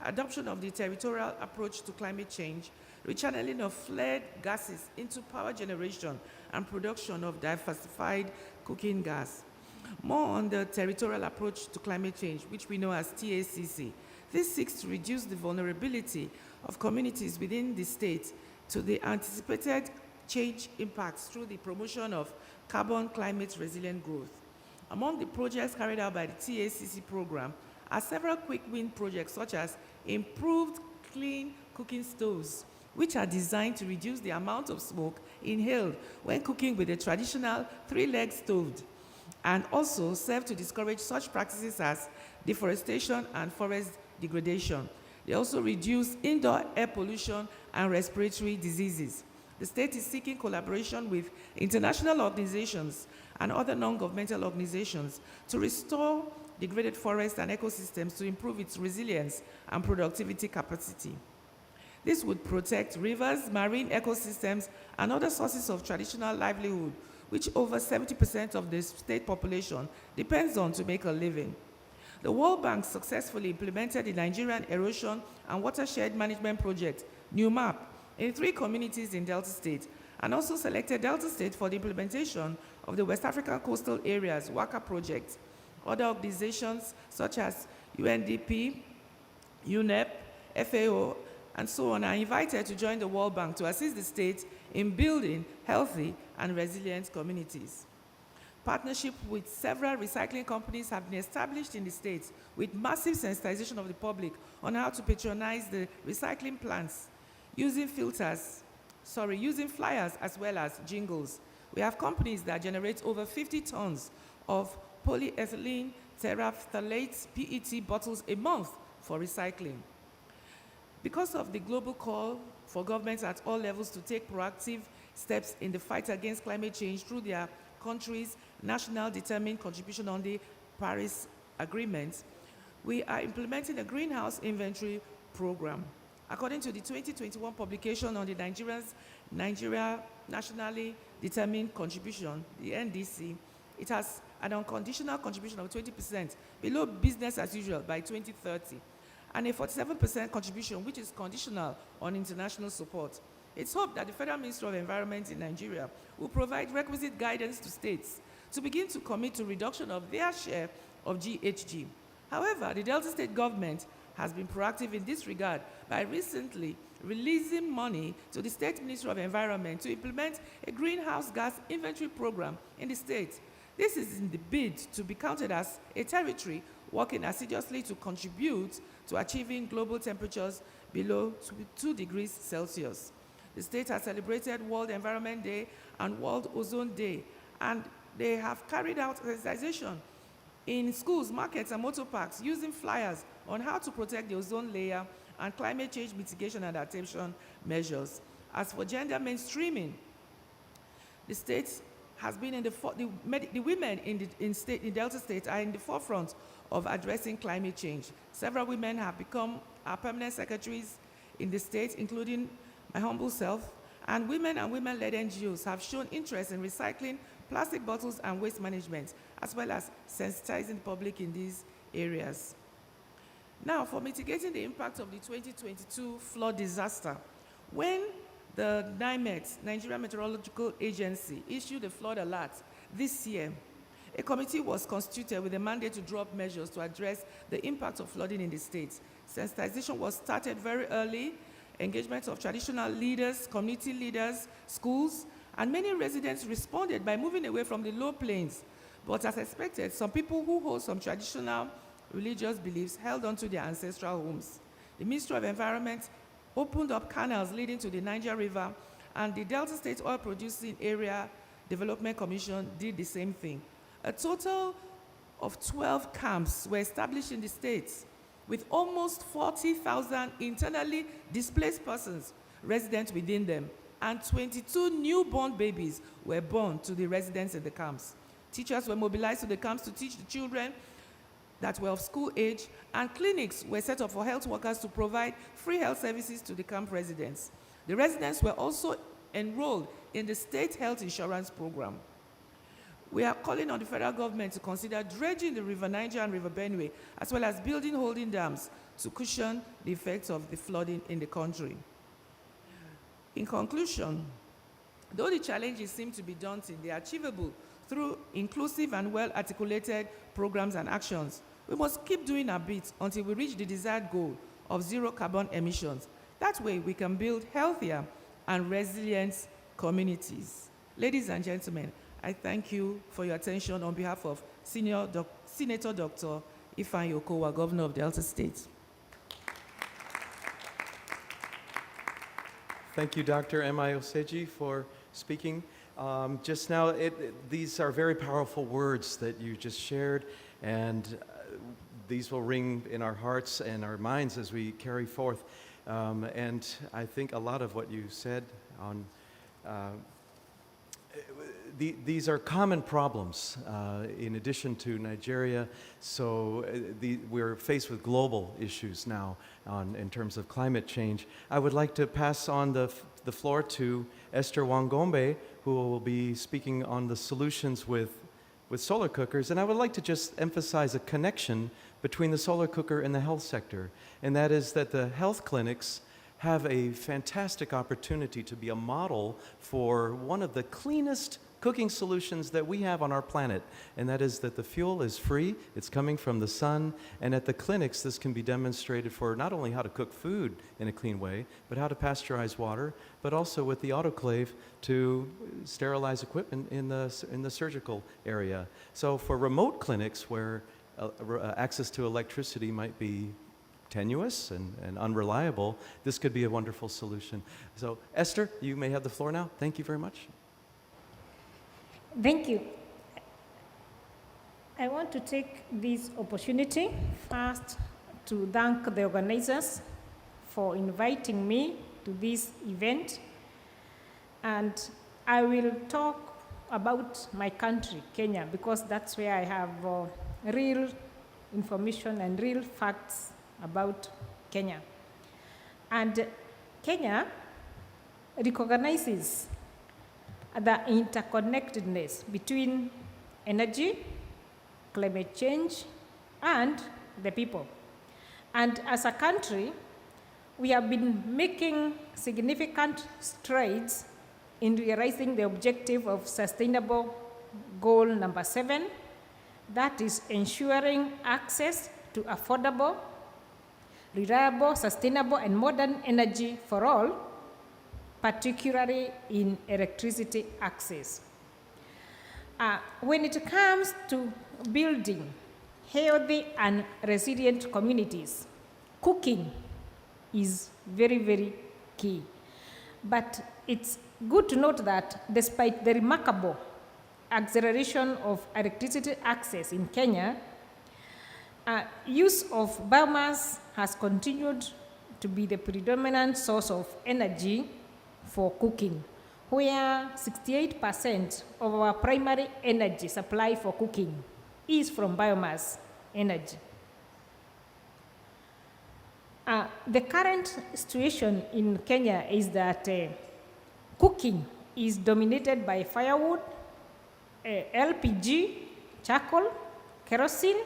Speaker 6: adoption of the territorial approach to climate change, rechanneling of flared gases into power generation and production of diversified cooking gas. More on the territorial approach to climate change, which we know as TACC. This seeks to reduce the vulnerability of communities within the state to the anticipated change impacts through the promotion of carbon climate resilient growth. Among the projects carried out by the TACC program are several quick win projects such as improved clean cooking stoves, which are designed to reduce the amount of smoke inhaled when cooking with a traditional 3-leg stove, and also serve to discourage such practices as deforestation and forest degradation. They also reduce indoor air pollution and respiratory diseases. The state is seeking collaboration with international organizations and other non-governmental organizations to restore degraded forests and ecosystems to improve its resilience and productivity capacity. This would protect rivers, marine ecosystems, and other sources of traditional livelihood, which over 70% of the state population depends on to make a living. The World Bank successfully implemented the Nigerian Erosion and Watershed Management Project, NEWMAP, in 3 communities in Delta State, and also selected Delta State for the implementation of the West African Coastal Areas WACA project. Other organizations such as UNDP, UNEP, FAO, and so on are invited to join the World Bank to assist the state in building healthy and resilient communities. Partnership with several recycling companies have been established in the states with massive sensitization of the public on how to patronize the recycling plants using flyers as well as jingles. We have companies that generate over 50 tons of polyethylene terephthalate PET bottles a month for recycling. Because of the global call for governments at all levels to take proactive steps in the fight against climate change through their country's national determined contribution on the Paris Agreement, we are implementing a greenhouse inventory program. According to the 2021 publication on the Nigeria Nationally Determined Contribution, the NDC, it has an unconditional contribution of 20% below business as usual by 2030, and a 47% contribution which is conditional on international support. It's hoped that the Federal Ministry of Environment in Nigeria will provide requisite guidance to states to begin to commit to reduction of their share of GHG. However, the Delta State government has been proactive in this regard by recently releasing money to the State Ministry of Environment to implement a greenhouse gas inventory program in the state. This is in the bid to be counted as a territory working assiduously to contribute to achieving global temperatures below 2 degrees Celsius. The state has celebrated World Environment Day and World Ozone Day, and they have carried out sensitization in schools, markets, and motor parks using flyers on how to protect the ozone layer and climate change mitigation and adaptation measures. As for gender mainstreaming, the state has been in the women in Delta State are in the forefront of addressing climate change. Several women have become our permanent secretaries in the state, including my humble self, and women-led NGOs have shown interest in recycling plastic bottles and waste management, as well as sensitizing the public in these areas. Now, for mitigating the impact of the 2022 flood disaster, when the NIMET, Nigerian Meteorological Agency, issued a flood alert this year, a committee was constituted with a mandate to draw up measures to address the impact of flooding in the state. Sensitization was started very early, engagement of traditional leaders, community leaders, schools, and many residents responded by moving away from the low plains. But as expected, some people who hold some traditional religious beliefs held on to their ancestral homes. The Ministry of Environment opened up canals leading to the Niger River, and the Delta State Oil Producing Area Development Commission did the same thing. A total of 12 camps were established in the states. with almost 40,000 internally displaced persons resident within them, and 22 newborn babies were born to the residents in the camps. Teachers were mobilized to the camps to teach the children that were of school age, and clinics were set up for health workers to provide free health services to the camp residents. The residents were also enrolled in the state health insurance program. We are calling on the federal government to consider dredging the River Niger and River Benue, as well as building holding dams to cushion the effects of the flooding in the country. In conclusion, though the challenges seem to be daunting, they are achievable through inclusive and well-articulated programs and actions. We must keep doing our bit until we reach the desired goal of zero carbon emissions. That way, we can build healthier and resilient communities. Ladies and gentlemen, I thank you for your attention on behalf of Senator Dr. Ifeanyi Okowa, Governor of Delta State.
Speaker 5: Thank you, Dr. M.I. Oseji, for speaking. Just now, these are very powerful words that you just shared, and these will ring in our hearts and our minds as we carry forth. And I think a lot of what you said on these are common problems in addition to Nigeria, so we're faced with global issues now in terms of climate change. I would like to pass on the floor to Esther Wangombe, who will be speaking on the solutions with solar cookers, and I would like to just emphasize a connection between the solar cooker and the health sector, and that is that the health clinics have a fantastic opportunity to be a model for one of the cleanest cooking solutions that we have on our planet, and that is that the fuel is free, it's coming from the sun, and at the clinics this can be demonstrated for not only how to cook food in a clean way, but how to pasteurize water, but also with the autoclave to sterilize equipment in the surgical area. So for remote clinics where access to electricity might be tenuous and unreliable, this could be a wonderful solution. So Esther, you may have the floor now. Thank you very much.
Speaker 7: Thank you. I want to take this opportunity first to thank the organizers for inviting me to this event. And I will talk about my country, Kenya, because that's where I have real information and real facts about Kenya. And Kenya recognizes the interconnectedness between energy, climate change, and the people. And as a country, we have been making significant strides in realizing the objective of sustainable goal number 7, that is ensuring access to affordable, reliable, sustainable, and modern energy for all, particularly in electricity access. When it comes to building healthy and resilient communities, cooking is very, very key. But it's good to note that despite the remarkable acceleration of electricity access in Kenya, use of biomass has continued to be the predominant source of energy for cooking, where 68% of our primary energy supply for cooking is from biomass energy. The current situation in Kenya is that cooking is dominated by firewood, LPG, charcoal, kerosene,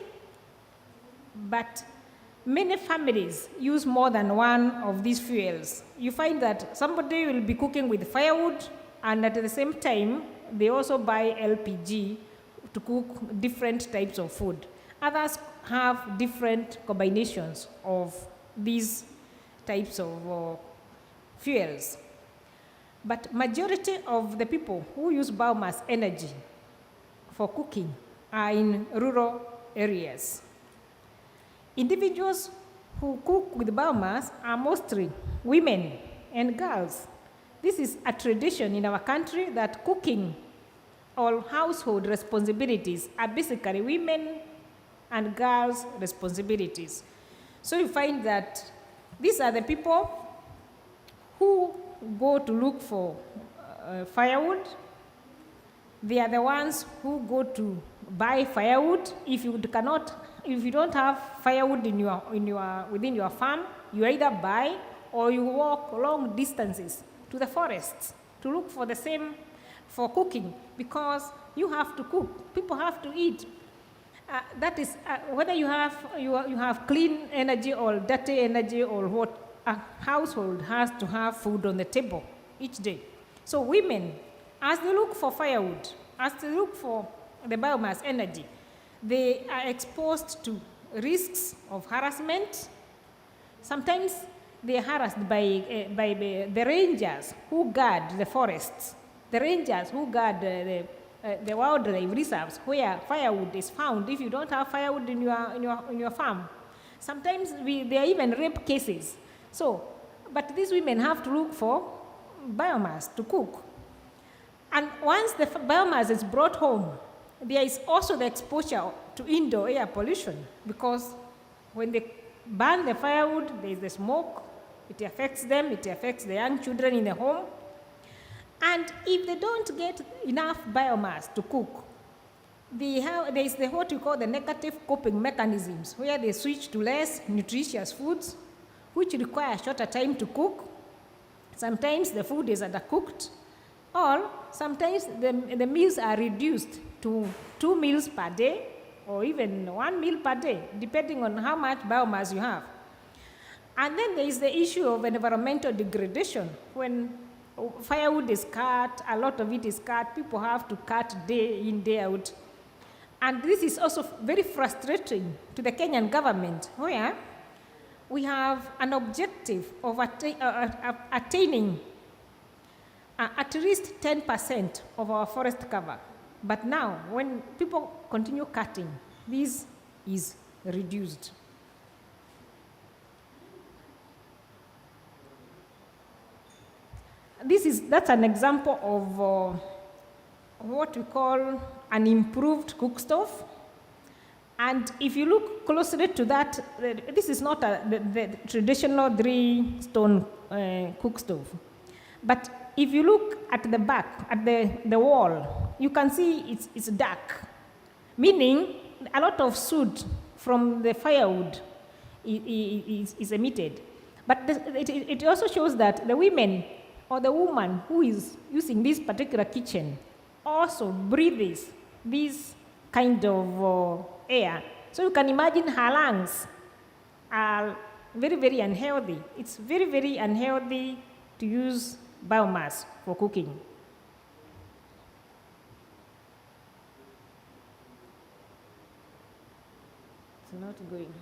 Speaker 7: but many families use more than one of these fuels. You find that somebody will be cooking with firewood, and at the same time, they also buy LPG to cook different types of food. Others have different combinations of these types of fuels. But majority of the people who use biomass energy for cooking are in rural areas. Individuals who cook with biomass are mostly women and girls. This is a tradition in our country that cooking or household responsibilities are basically women and girls' responsibilities. So you find that these are the people who go to look for firewood. They are the ones who go to buy firewood. If you don't have firewood within your farm, you either buy or you walk long distances to the forests to look for cooking, because you have to cook. People have to eat. That is whether you have clean energy or dirty energy or what. A household has to have food on the table each day. So women, as they look for firewood, as they look for the biomass energy, they are exposed to risks of harassment. Sometimes they are harassed by the rangers who guard the forests, the rangers who guard the wildlife reserves where firewood is found. If you don't have firewood in your farm, sometimes there are even rape cases. So, but these women have to look for biomass to cook. And once the biomass is brought home, there is also the exposure to indoor air pollution, because when they burn the firewood, there is the smoke. It affects them. It affects the young children in the home. And if they don't get enough biomass to cook, there is what we call the negative coping mechanisms, where they switch to less nutritious foods, which require shorter time to cook. Sometimes the food is undercooked, or sometimes the meals are reduced to 2 meals per day, or even 1 meal per day, depending on how much biomass you have. And then there is the issue of environmental degradation. When firewood is cut, a lot of it is cut, people have to cut day in, day out. And this is also very frustrating to the Kenyan government, where we have an objective of attaining at least 10% of our forest cover. But now, when people continue cutting, this is reduced. That's an example of what we call an improved cook stove. And if you look closely to that, this is not the traditional 3-stone cook stove. But if you look at the back, at the wall, you can see it's dark, meaning a lot of soot from the firewood is emitted. But it also shows that the women or the woman who is using this particular kitchen also breathes this kind of air. So you can imagine her lungs are very, very unhealthy. It's very, very unhealthy to use biomass for cooking. It's not going.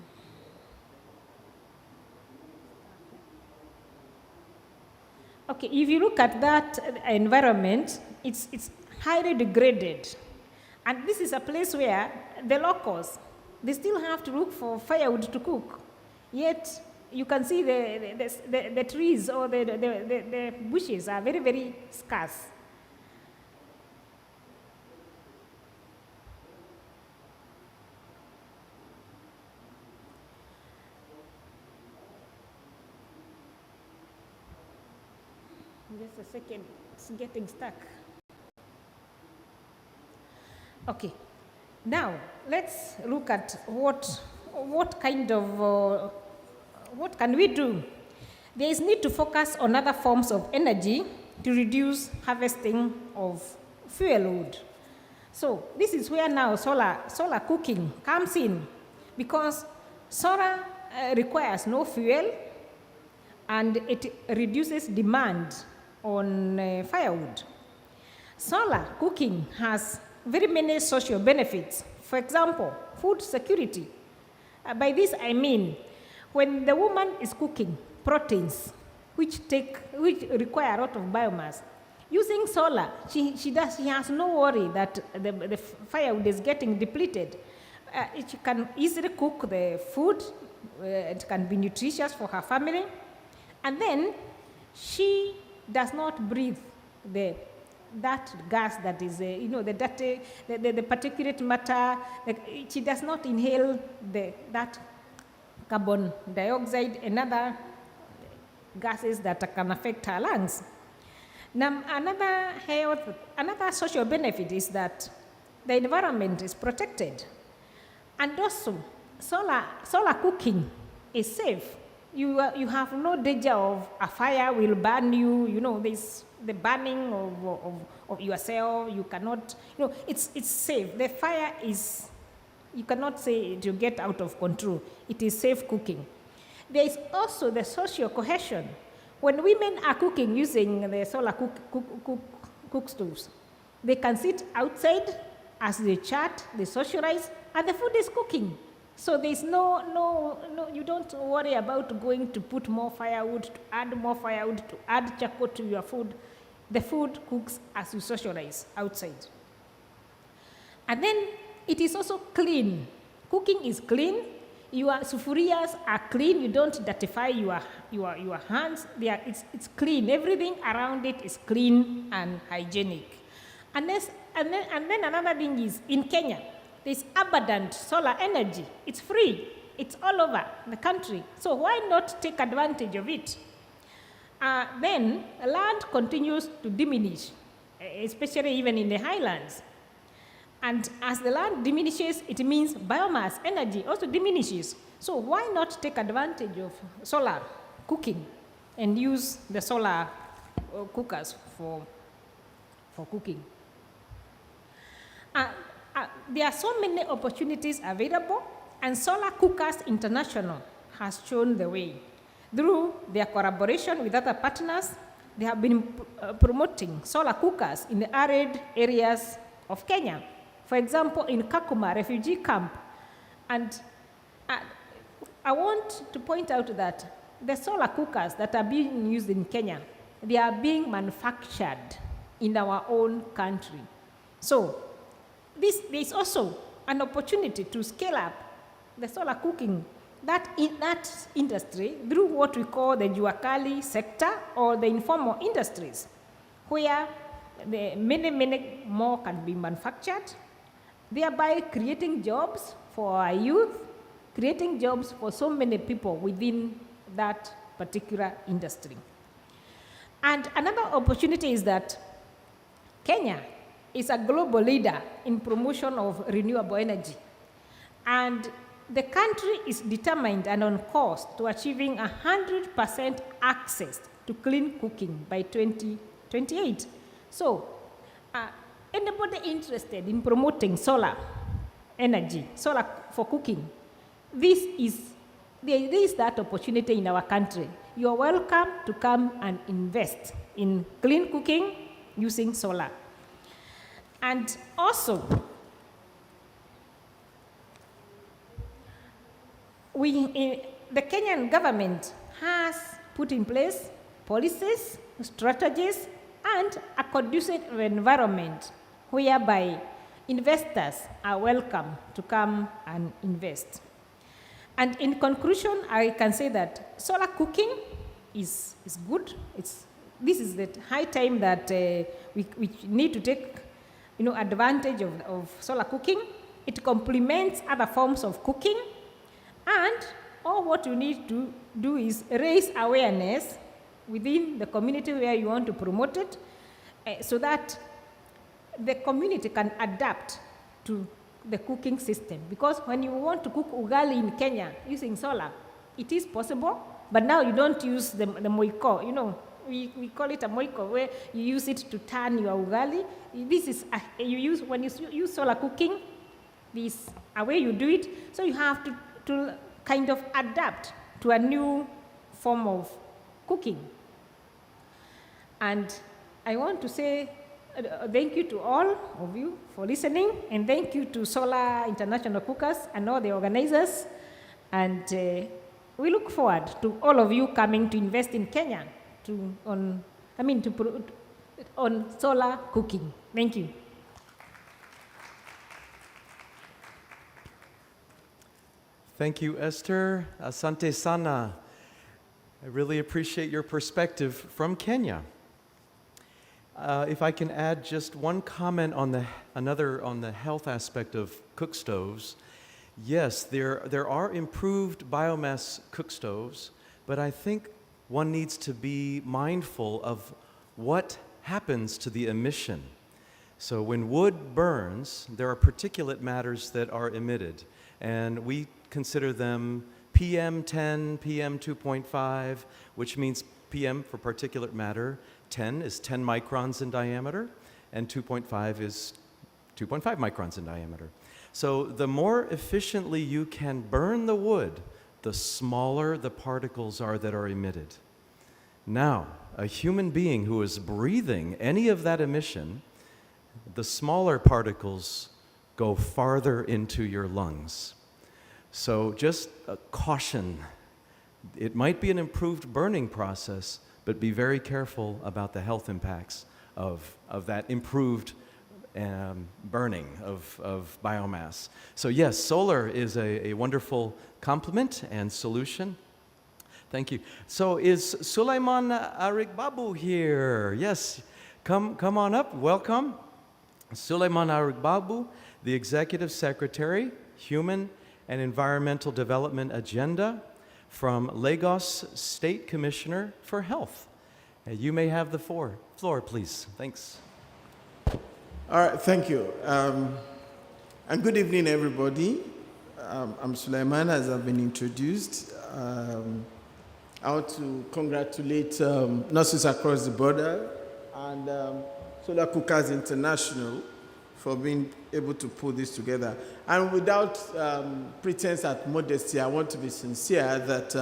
Speaker 7: Okay, if you look at that environment, it's highly degraded. And this is a place where the locals, they still have to look for firewood to cook. Yet you can see the trees or the bushes are very, very scarce. Just a second, it's getting stuck. Okay, now let's look at what kind of, what can we do? There is need to focus on other forms of energy to reduce harvesting of fuel wood. So this is where now solar cooking comes in, because solar requires no fuel and it reduces demand on firewood. Solar cooking has very many social benefits. For example, food security. By this I mean, when the woman is cooking proteins, which require a lot of biomass, using solar, she has no worry that the firewood is getting depleted. She can easily cook the food. It can be nutritious for her family, and then she does not breathe that gas that is, the dirty, the particulate matter. She does not inhale that carbon dioxide and other gases that can affect our lungs. Now, another social benefit is that the environment is protected. And also, solar cooking is safe. You have no danger of a fire will burn you, the burning of yourself. You cannot, it's safe. The fire is, you cannot say it will get out of control. It is safe cooking. There is also the social cohesion. When women are cooking using the solar cook stoves, they can sit outside as they chat, they socialize, and the food is cooking. So there's no, you don't worry about going to put more firewood, to add charcoal to your food. The food cooks as you socialize outside. And then it is also clean. Cooking is clean. Your sufurias are clean. You don't dirtify your hands. It's clean. Everything around it is clean and hygienic. And then another thing is, in Kenya, there's abundant solar energy. It's free. It's all over the country. So why not take advantage of it? Then land continues to diminish, especially even in the highlands. And as the land diminishes, it means biomass energy also diminishes. So why not take advantage of solar cooking and use the solar cookers for cooking? There are so many opportunities available, and Solar Cookers International has shown the way. Through their collaboration with other partners, they have been promoting solar cookers in the arid areas of Kenya. For example, in Kakuma refugee camp. And I want to point out that the solar cookers that are being used in Kenya, they are being manufactured in our own country. So there is also an opportunity to scale up the solar cooking in that industry through what we call the Juakali sector or the informal industries, where many more can be manufactured, thereby creating jobs for our youth, creating jobs for so many people within that particular industry. And another opportunity is that Kenya is a global leader in promotion of renewable energy. And the country is determined and on course to achieving 100% access to clean cooking by 2028. So, anybody interested in promoting solar energy, solar for cooking, there is that opportunity in our country. You are welcome to come and invest in clean cooking using solar. And also, the Kenyan government has put in place policies, strategies, and a conducive environment whereby investors are welcome to come and invest. And in conclusion, I can say that solar cooking is good. This is the high time that we need to take advantage of solar cooking. It complements other forms of cooking. And all what you need to do is raise awareness within the community where you want to promote it, so that the community can adapt to the cooking system. Because when you want to cook ugali in Kenya using solar, it is possible, but now you don't use the moiko. We call it a moiko, where you use it to turn your ugali. This is when you use solar cooking, this is a way you do it. So you have to kind of adapt to a new form of cooking. And I want to say thank you to all of you for listening, and thank you to Solar International Cookers and all the organizers. And we look forward to all of you coming to invest in Kenya on solar cooking. Thank you.
Speaker 5: Thank you, Esther. Asante sana. I really appreciate your perspective from Kenya. If I can add just one comment on the health aspect of cook stoves, Yes, there are improved biomass cook stoves, but I think one needs to be mindful of what happens to the emission. So when wood burns, there are particulate matters that are emitted, and we consider them PM10, PM2.5, which means PM for particulate matter, 10 is 10 microns in diameter, and 2.5 is 2.5 microns in diameter. So the more efficiently you can burn the wood, the smaller the particles are that are emitted. Now, a human being who is breathing any of that emission, the smaller particles go farther into your lungs. So just a caution. It might be an improved burning process, but be very careful about the health impacts of that improved burning of biomass. So yes, solar is a wonderful complement and solution. Thank you. So is Sulaiman Arigbabu here? Yes, come on up, welcome. Sulaiman Arigbabu, the Executive Secretary, Human and Environmental Development Agenda from Lagos State Commissioner for Health. You may have the floor, please. Thanks.
Speaker 8: All right, thank you. And good evening, everybody. I'm Sulaiman, as I've been introduced. I want to congratulate Nurses Across the Border and Solar Cookers International for being able to pull this together. And without pretense at modesty, I want to be sincere that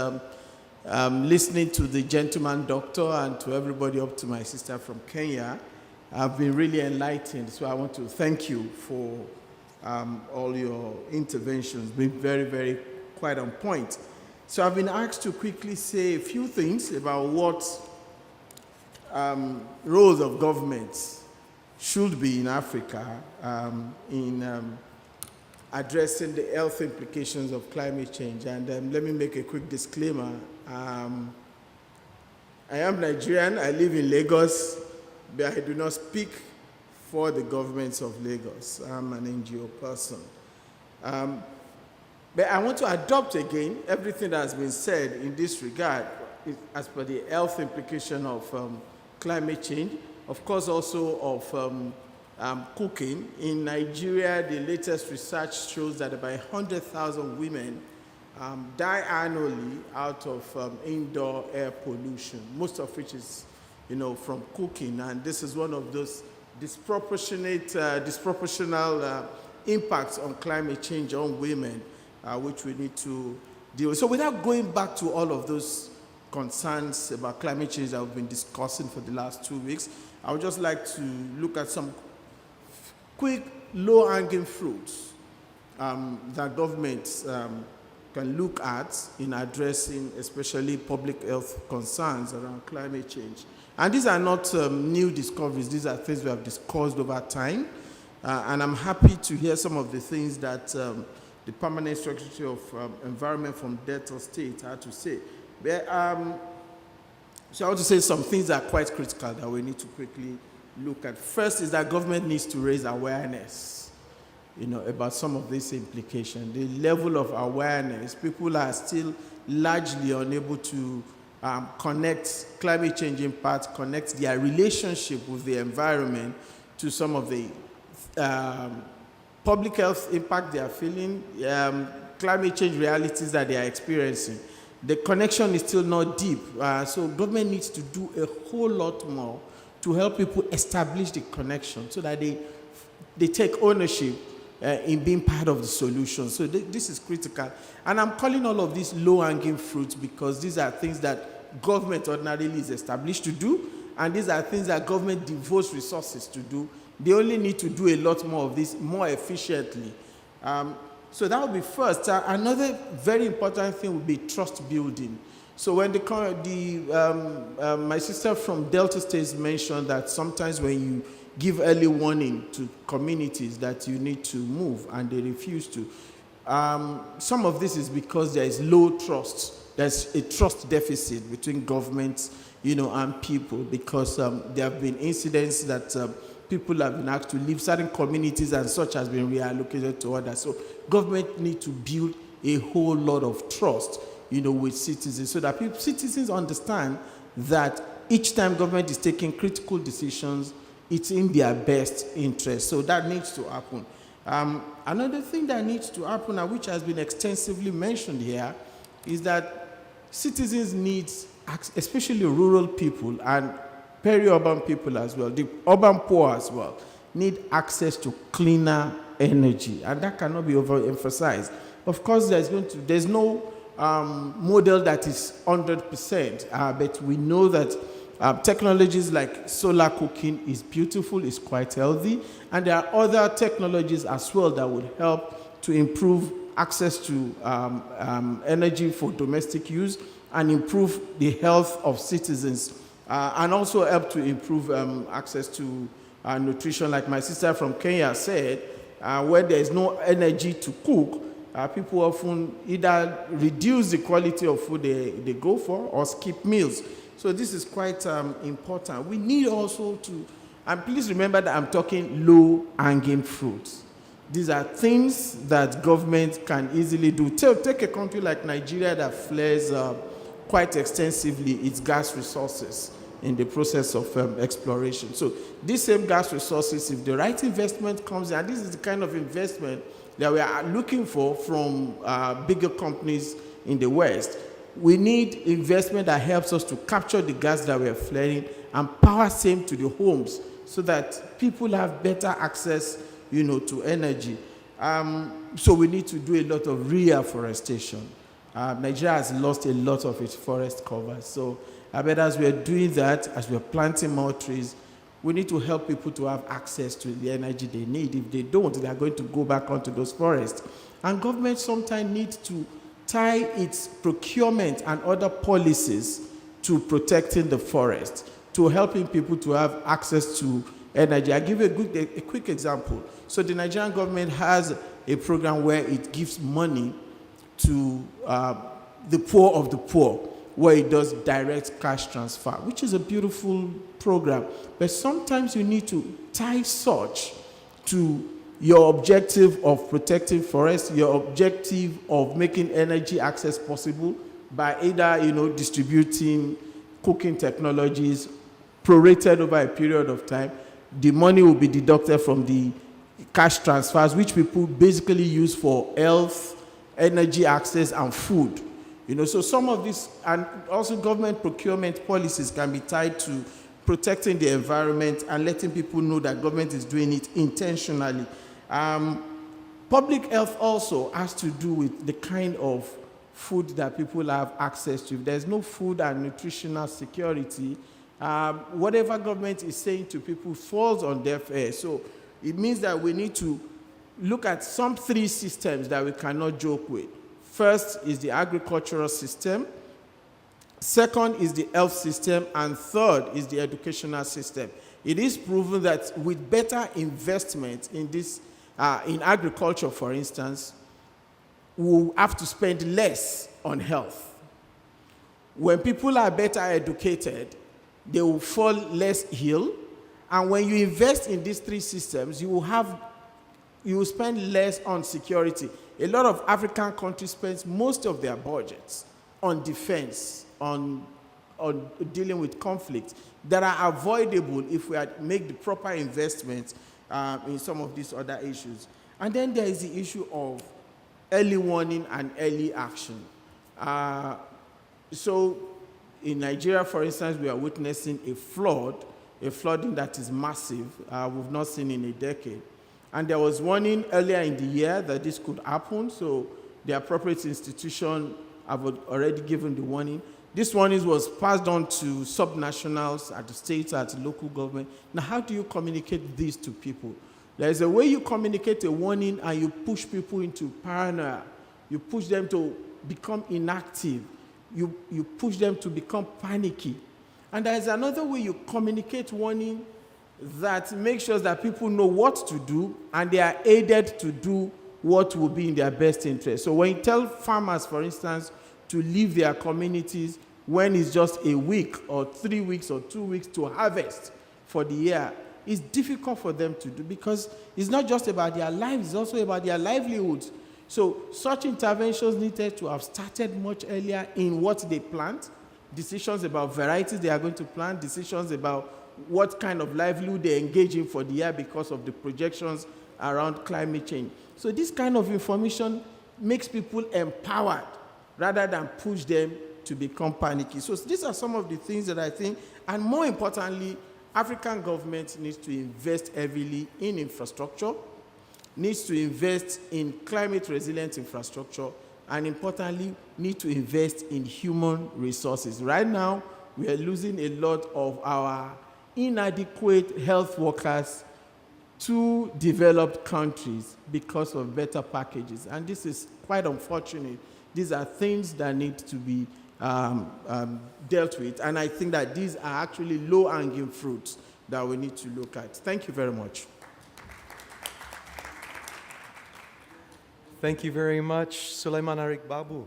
Speaker 8: listening to the gentleman doctor and to everybody up to my sister from Kenya, I've been really enlightened. So I want to thank you for all your interventions, been very, very quite on point. So I've been asked to quickly say a few things about what roles of governments should be in Africa in addressing the health implications of climate change. And let me make a quick disclaimer. I am Nigerian, I live in Lagos, but I do not speak for the governments of Lagos. I'm an NGO person. But I want to adopt again everything that has been said in this regard as per the health implication of climate change, of course also of cooking. In Nigeria, the latest research shows that about 100,000 women die annually out of indoor air pollution, most of which is, from cooking. And this is one of those disproportional impacts on climate change on women, which we need to deal with. So without going back to all of those concerns about climate change that we've been discussing for the last 2 weeks, I would just like to look at some quick, low-hanging fruits that governments can look at in addressing especially public health concerns around climate change. And these are not new discoveries. These are things we have discussed over time. And I'm happy to hear some of the things that the Permanent Secretary of Environment from Delta State had to say. But, so I want to say some things that are quite critical that we need to quickly look at. First is that government needs to raise awareness, about some of these implications. The level of awareness, people are still largely unable to connect climate change impact, connect their relationship with the environment to some of the public health impact they are feeling, climate change realities that they are experiencing. The connection is still not deep. So government needs to do a whole lot more to help people establish the connection so that they take ownership in being part of the solution. So this is critical. And I'm calling all of these low-hanging fruits because these are things that government ordinarily is established to do, and these are things that government devotes resources to do. They only need to do a lot more of this more efficiently. So that would be first. Another very important thing would be trust building. So when my sister from Delta State mentioned that sometimes when you give early warning to communities that you need to move and they refuse to, some of this is because there is low trust. There's a trust deficit between governments, and people, because there have been incidents that people have been asked to leave certain communities and such has been reallocated to others. So government need to build a whole lot of trust, with citizens, so that citizens understand that each time government is taking critical decisions, it's in their best interest. So that needs to happen. Another thing that needs to happen, and which has been extensively mentioned here, is that citizens need, especially rural people and peri-urban people as well, the urban poor as well, need access to cleaner energy, and that cannot be overemphasized. Of course, there's no model that is 100%, but we know that technologies like solar cooking is beautiful, is quite healthy, and there are other technologies as well that would help to improve access to energy for domestic use and improve the health of citizens, and also help to improve access to nutrition. Like my sister from Kenya said, where there is no energy to cook, people often either reduce the quality of food they go for or skip meals. So this is quite important. We need also to, and please remember that I'm talking low-hanging fruits. These are things that government can easily do. Take a country like Nigeria that flares quite extensively its gas resources in the process of exploration. So these same gas resources, if the right investment comes in, and this is the kind of investment that we are looking for from bigger companies in the West, we need investment that helps us to capture the gas that we are flaring and power same to the homes so that people have better access, to energy. So we need to do a lot of reforestation. Nigeria has lost a lot of its forest cover. So I bet as we are doing that, as we are planting more trees, we need to help people to have access to the energy they need. If they don't, they are going to go back onto those forests. And government sometimes needs to tie its procurement and other policies to protecting the forest, to helping people to have access to energy. I'll give you a quick example. So the Nigerian government has a program where it gives money to the poor of the poor, where it does direct cash transfer, which is a beautiful program. But sometimes you need to tie such to your objective of protecting forests, your objective of making energy access possible by either, distributing cooking technologies prorated over a period of time. The money will be deducted from the cash transfers, which people basically use for health, energy access, and food. So some of this, and also government procurement policies can be tied to protecting the environment and letting people know that government is doing it intentionally. Public health also has to do with the kind of food that people have access to. If there's no food and nutritional security, whatever government is saying to people falls on deaf ears. So it means that we need to look at some three systems that we cannot joke with. First is the agricultural system. Second is the health system. And third is the educational system. It is proven that with better investment in this, in agriculture, for instance, we'll have to spend less on health. When people are better educated, they will fall less ill. And when you invest in these three systems, you will spend less on security. A lot of African countries spend most of their budgets on defense, on dealing with conflict that are avoidable if we make the proper investments in some of these other issues. And then there is the issue of early warning and early action. So in Nigeria, for instance, we are witnessing a flooding that is massive, we've not seen in a decade. And there was warning earlier in the year that this could happen, so the appropriate institution have already given the warning. This warning was passed on to subnationals at the state, at the local government. Now, how do you communicate this to people? There's a way you communicate a warning and you push people into paranoia. You push them to become inactive. You push them to become panicky. And there's another way you communicate warning that makes sure that people know what to do and they are aided to do what will be in their best interest. So when you tell farmers, for instance, to leave their communities when it's just a week or 3 weeks or 2 weeks to harvest for the year, is difficult for them to do because it's not just about their lives, it's also about their livelihoods. So such interventions needed to have started much earlier in what they plant, decisions about varieties they are going to plant, decisions about what kind of livelihood they engage in for the year because of the projections around climate change. So this kind of information makes people empowered rather than push them to become panicky. So these are some of the things that I think, and more importantly, African government needs to invest heavily in infrastructure, needs to invest in climate resilient infrastructure, and importantly, need to invest in human resources. Right now, we are losing a lot of our inadequate health workers to developed countries because of better packages. And this is quite unfortunate. These are things that need to be dealt with. And I think that these are actually low-hanging fruits that we need to look at. Thank you very much.
Speaker 5: Thank you very much, Suleiman Arik Babu.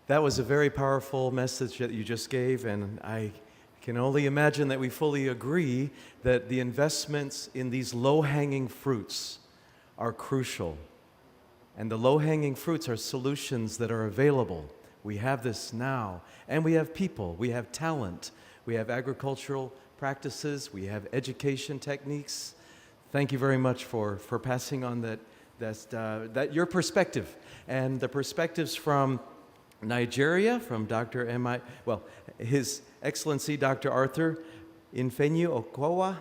Speaker 5: That was a very powerful message that you just gave, and I can only imagine that we fully agree that the investments in these low-hanging fruits are crucial. And the low-hanging fruits are solutions that are available. We have this now, and we have people, we have talent, we have agricultural practices, we have education techniques. Thank you very much for passing on that your perspective, and the perspectives from Nigeria, from Dr. His Excellency Dr. Arthur Infenyu Okowa,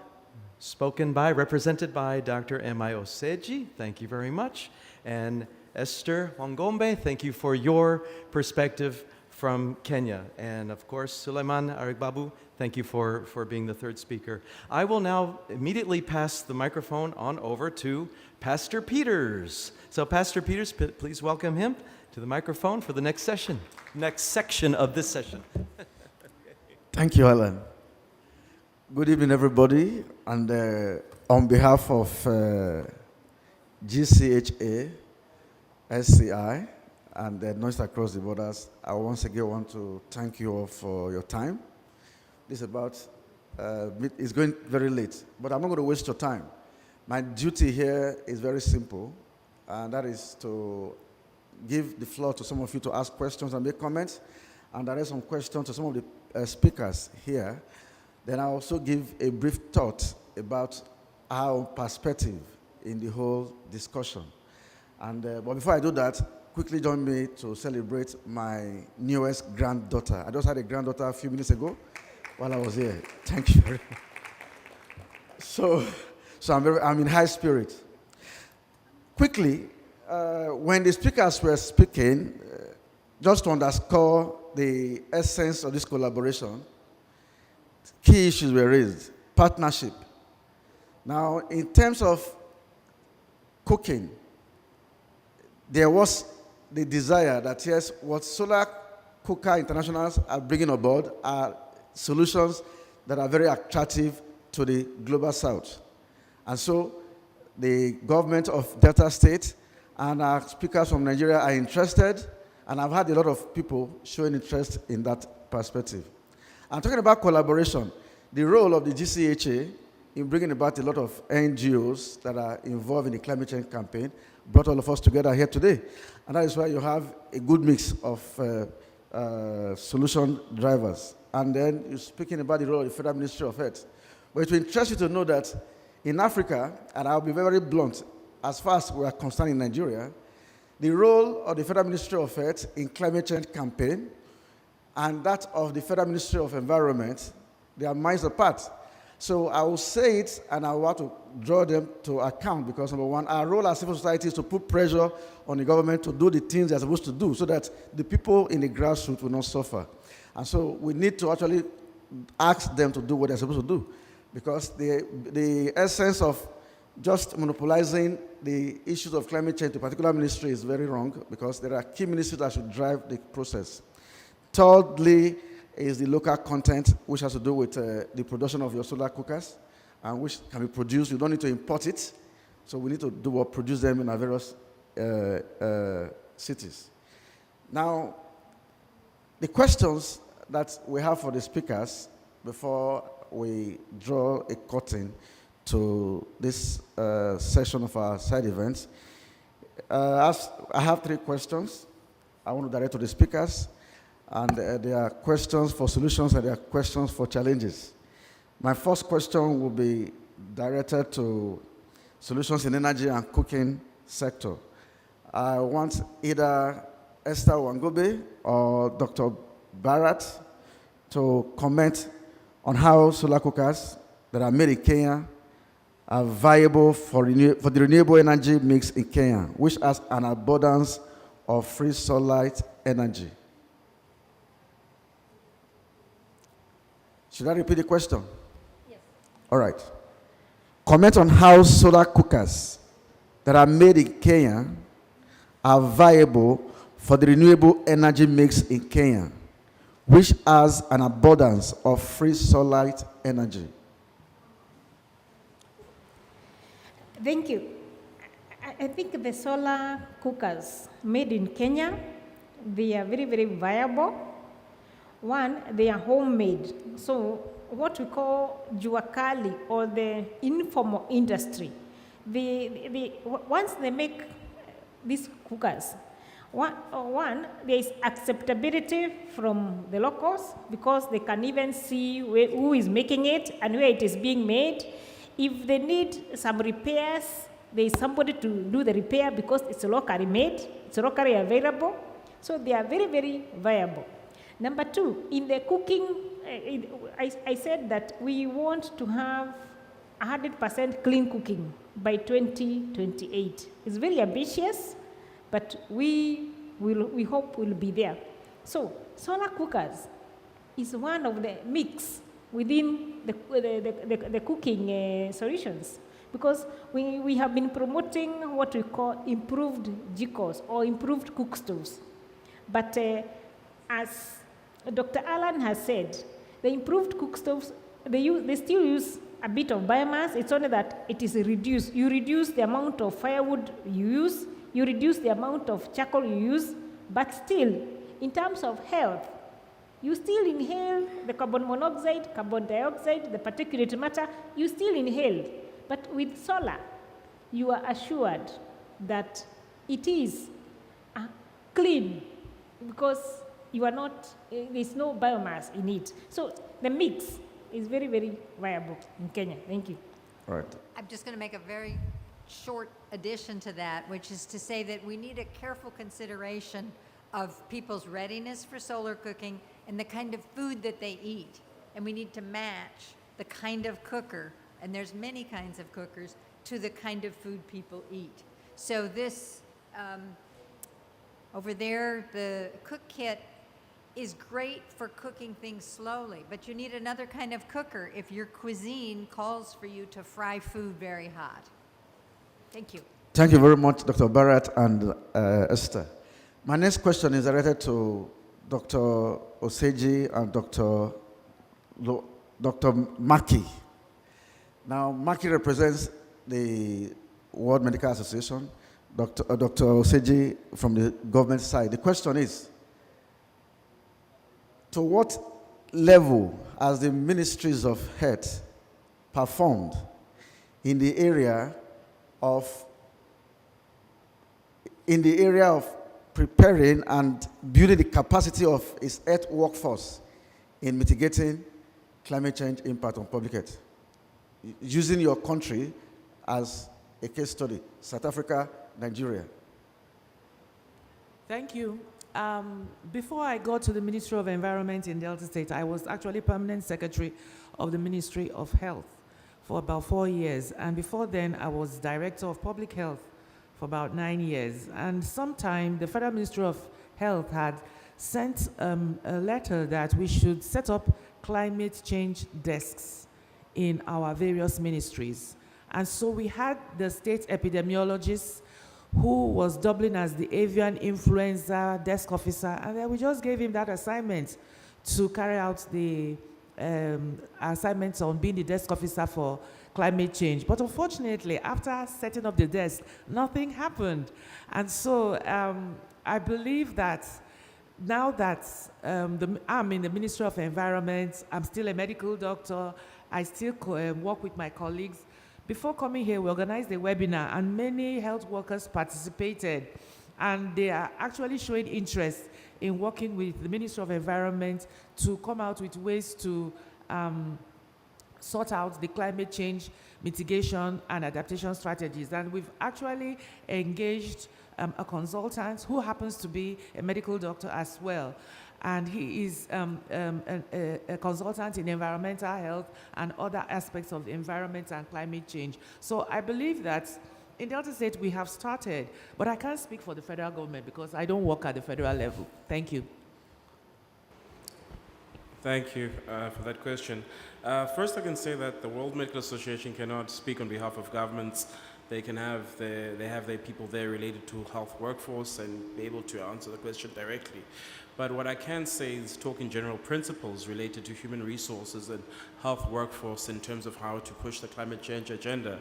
Speaker 5: represented by Dr. M.I. Oseji. Thank you very much. And Esther Wangombe, thank you for your perspective from Kenya. And of course, Suleiman Arigbabu, thank you for being the third speaker. I will now immediately pass the microphone on over to Pastor Peters. So Pastor Peters, please welcome him to the microphone for the next section of this session.
Speaker 9: Thank you, Alan. Good evening, everybody. And on behalf of GCHA, SCI, and the Noise Across the Borders, I once again want to thank you all for your time. This is it's going very late, but I'm not going to waste your time. My duty here is very simple, and that is to give the floor to some of you to ask questions and make comments, and direct some questions to some of the speakers here. Then I also give a brief thought about our perspective in the whole discussion. And but before I do that, quickly join me to celebrate my newest granddaughter. I just had a granddaughter a few minutes ago while I was here. Thank you very much. So I'm in high spirit. Quickly, when the speakers were speaking, just to underscore the essence of this collaboration, key issues were raised. Partnership. Now, in terms of cooking, there was the desire that, yes, what Solar Cooker Internationals are bringing aboard are solutions that are very attractive to the global south. And so the government of Delta State and our speakers from Nigeria are interested, and I've had a lot of people showing interest in that perspective. I'm talking about collaboration, the role of the GCHA in bringing about a lot of NGOs that are involved in the climate change campaign, brought all of us together here today. And that is why you have a good mix of solution drivers. And then you're speaking about the role of the Federal Ministry of Health. But it will interest you to know that in Africa, and I'll be very blunt, as far as we are concerned in Nigeria, the role of the Federal Ministry of Health in climate change campaign and that of the Federal Ministry of Environment, they are miles apart. So I will say it, and I want to draw them to account because, number one, our role as civil society is to put pressure on the government to do the things they're supposed to do so that the people in the grassroots will not suffer. And so we need to actually ask them to do what they're supposed to do, because the essence of just monopolizing the issues of climate change to a particular ministry is very wrong, because there are key ministries that should drive the process. Thirdly is the local content, which has to do with the production of your solar cookers, and which can be produced. You don't need to import it, so we need to do what produce them in our various cities. Now, the questions that we have for the speakers before we draw a curtain to this session of our side events. As I have 3 questions I want to direct to the speakers, and there are questions for solutions and there are questions for challenges. My first question will be directed to solutions in energy and cooking sector. I want either Esther Wangobe or Dr. Barrett to comment on how solar cookers that are made in Kenya are viable for the renewable energy mix in Kenya, which has an abundance of free sunlight energy. Should I repeat the question?
Speaker 3: Yes.
Speaker 9: All right. Comment on how solar cookers that are made in Kenya are viable for the renewable energy mix in Kenya, which has an abundance of free sunlight energy.
Speaker 7: Thank you. I think the solar cookers made in Kenya, they are very, very viable. One, they are homemade. So what we call juakali, or the informal industry, once they make these cookers, one, there is acceptability from the locals because they can even see who is making it and where it is being made. If they need some repairs, there is somebody to do the repair because it's locally made, it's locally available. So they are very, very viable. Number 2, in the cooking, I said that we want to have 100% clean cooking by 2028. It's very ambitious, but we hope we'll be there. So solar cookers is one of the mix within the cooking solutions, because we have been promoting what we call improved jikos or improved cook stoves. But as Dr. Alan has said, the improved cook stoves, they still use a bit of biomass. It's only that it is reduced. You reduce the amount of firewood you use, you reduce the amount of charcoal you use, but still, in terms of health, you still inhale the carbon monoxide, carbon dioxide, the particulate matter, you still inhale. But with solar, you are assured that it is clean because you are not, there's no biomass in it. So the mix is very, very viable in Kenya. Thank you.
Speaker 9: All right.
Speaker 3: I'm just going to make a very short addition to that, which is to say that we need a careful consideration of people's readiness for solar cooking and the kind of food that they eat. And we need to match the kind of cooker, and there's many kinds of cookers, to the kind of food people eat. So this, over there, the cook kit is great for cooking things slowly, but you need another kind of cooker if your cuisine calls for you to fry food very hot. Thank you.
Speaker 9: Thank you very much, Dr. Barrett and Esther. My next question is directed to Dr. Oseji and Dr. Maki. Now, Maki represents the World Medical Association, Dr. Oseji from the government side. The question is, to what level has the ministries of health performed in the area of preparing and building the capacity of its health workforce in mitigating climate change impact on public health? Using your country as a case study, South Africa, Nigeria.
Speaker 6: Thank you. Before I got to the Ministry of Environment in Delta State, I was actually permanent secretary of the Ministry of Health for about 4 years. And before then, I was director of public health for about 9 years. And sometime the Federal Ministry of Health had sent a letter that we should set up climate change desks in our various ministries. And so we had the state epidemiologist who was doubling as the avian influenza desk officer, and then we just gave him that assignment to carry out the assignments on being the desk officer for climate change. But unfortunately, after setting up the desk, nothing happened. And so I believe that now that I'm in the Ministry of Environment, I'm still a medical doctor, I still work with my colleagues, Before coming here, we organized a webinar, and many health workers participated, and they are actually showing interest in working with the Ministry of Environment to come out with ways to sort out the climate change mitigation and adaptation strategies. And we've actually engaged a consultant who happens to be a medical doctor as well. And he is a consultant in environmental health and other aspects of the environment and climate change. So I believe that in Delta State we have started, but I can't speak for the federal government because I don't work at the federal level. Thank you.
Speaker 2: Thank you for that question. First, I can say that the World Medical Association cannot speak on behalf of governments. They have their people there related to health workforce and be able to answer the question directly. But what I can say is talk in general principles related to human resources and health workforce in terms of how to push the climate change agenda.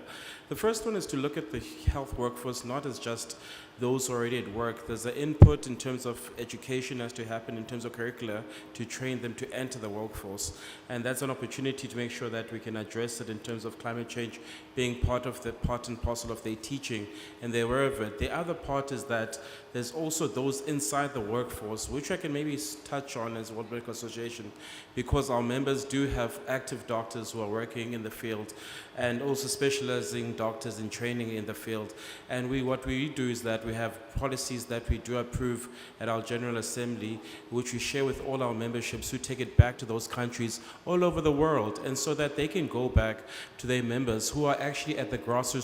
Speaker 2: The first one is to look at the health workforce not as just those already at work. There's an input in terms of education has to happen in terms of curricula to train them to enter the workforce. And that's an opportunity to make sure that we can address it in terms of climate change being part and parcel of their teaching, and they're aware of it. The other part is that there's also those inside the workforce, which I can maybe touch on as World Medical Association, because our members do have active doctors who are working in the field and also specializing doctors in training in the field. And what we do is that we have policies that we do approve at our General Assembly, which we share with all our memberships who take it back to those countries all over the world, and so that they can go back to their members who are actually at the grassroots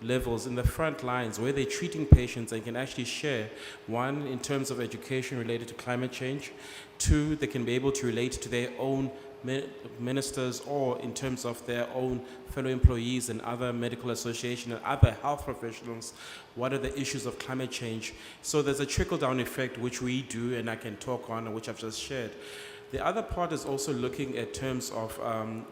Speaker 2: levels in the front lines where they're treating patients and can actually share, one, in terms of education related to climate change, two, they can be able to relate to their own ministers or in terms of their own fellow employees and other medical association and other health professionals, what are the issues of climate change. So there's a trickle-down effect which we do and I can talk on and which I've just shared. The other part is also looking at terms of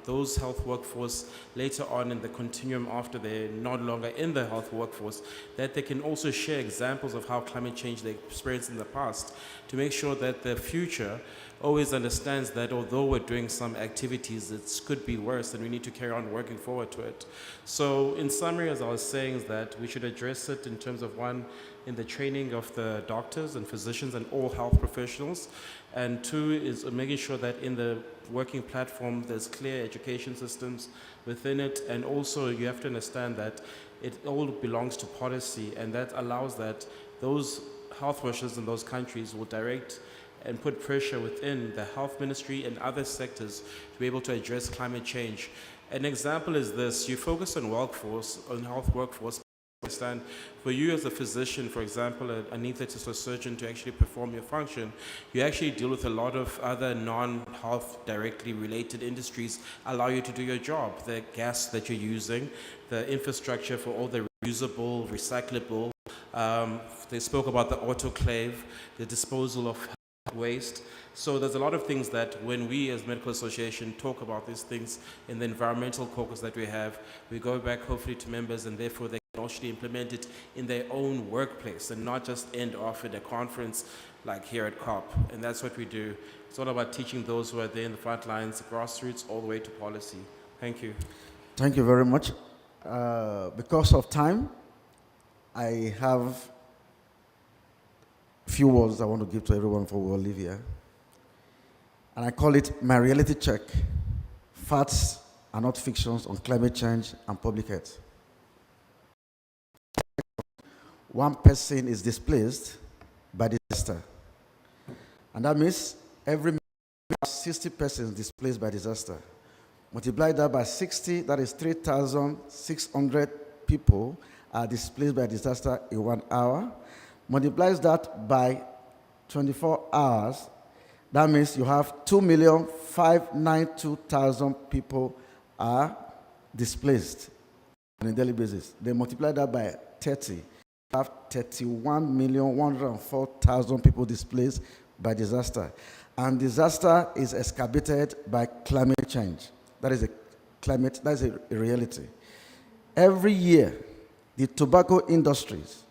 Speaker 2: those health workforce later on in the continuum after they're no longer in the health workforce, that they can also share examples of how climate change they experienced in the past to make sure that the future always understands that although we're doing some activities, it could be worse and we need to carry on working forward to it. So in summary, as I was saying, is that we should address it in terms of one, in the training of the doctors and physicians and all health professionals, and two is making sure that in the working platform there's clear education systems within it, and also you have to understand that it all belongs to policy, and that allows that those health workers in those countries will direct and put pressure within the health ministry and other sectors to be able to address climate change. An example is this: you focus on workforce, on health workforce. Understand, for you as a physician, for example, an anesthetist or surgeon to actually perform your function, you actually deal with a lot of other non-health directly related industries allow you to do your job. The gas that you're using, the infrastructure for all the reusable, recyclable, they spoke about the autoclave, the disposal of waste. So there's a lot of things that when we as Medical Association talk about these things in the environmental caucus that we have, we go back hopefully to members and therefore they can actually implement it in their own workplace and not just end off at a conference like here at COP. And that's what we do. It's all about teaching those who are there in the front lines, grassroots, all the way to policy. Thank you.
Speaker 9: Thank you very much. Because of time, I have a few words I want to give to everyone before we all leave here. And I call it my reality check. Facts are not fictions on climate change and public health. One person is displaced by disaster. And that means every minute 60 persons displaced by disaster. Multiply that by 60, that is 3,600 people are displaced by disaster in 1 hour. Multiplies that by 24 hours, that means you have 2,592,000 people are displaced on a daily basis. They multiply that by 30. You have 31,104,000 people displaced by disaster. And disaster is exacerbated by climate change. That is a reality. Every year, the tobacco industries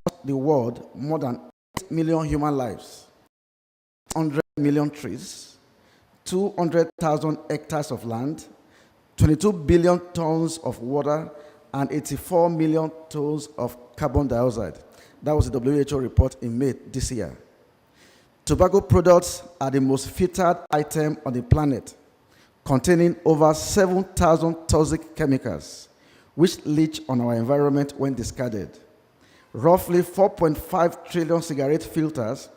Speaker 9: cost the world more than 8 million human lives, 100 million trees, 200,000 hectares of land, 22 billion tons of water, and 84 million tons of carbon dioxide. That was the WHO report in May this year. Tobacco products are the most filtered item on the planet, containing over 7,000 toxic chemicals, which leach on our environment when discarded. Roughly 4.5 trillion cigarette filters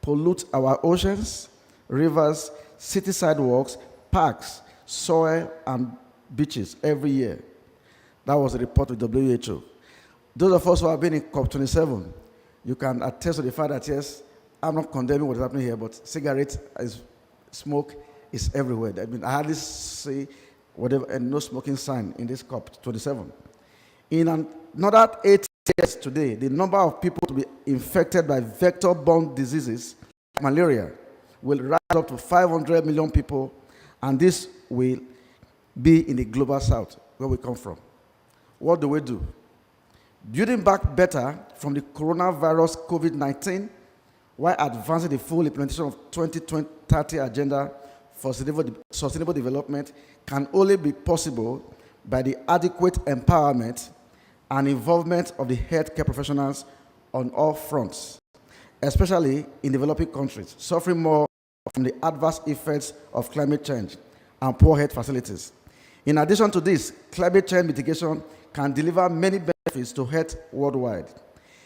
Speaker 9: pollute our oceans, rivers, city sidewalks, parks, soil, and beaches every year. That was a report with WHO. Those of us who have been in COP27, you can attest to the fact that, yes, I'm not condemning what is happening here, but smoke is everywhere. I mean, I hardly see whatever, and no smoking sign in this COP27. In another 8 years today, the number of people to be infected by vector-borne diseases, like malaria, will rise up to 500 million people, and this will be in the global south, where we come from. What do we do? Building back better from the coronavirus COVID-19, while advancing the full implementation of 2030 agenda for sustainable development, can only be possible by the adequate empowerment and involvement of the healthcare professionals on all fronts, especially in developing countries, suffering more from the adverse effects of climate change and poor health facilities. In addition to this, climate change mitigation can deliver many benefits to health worldwide.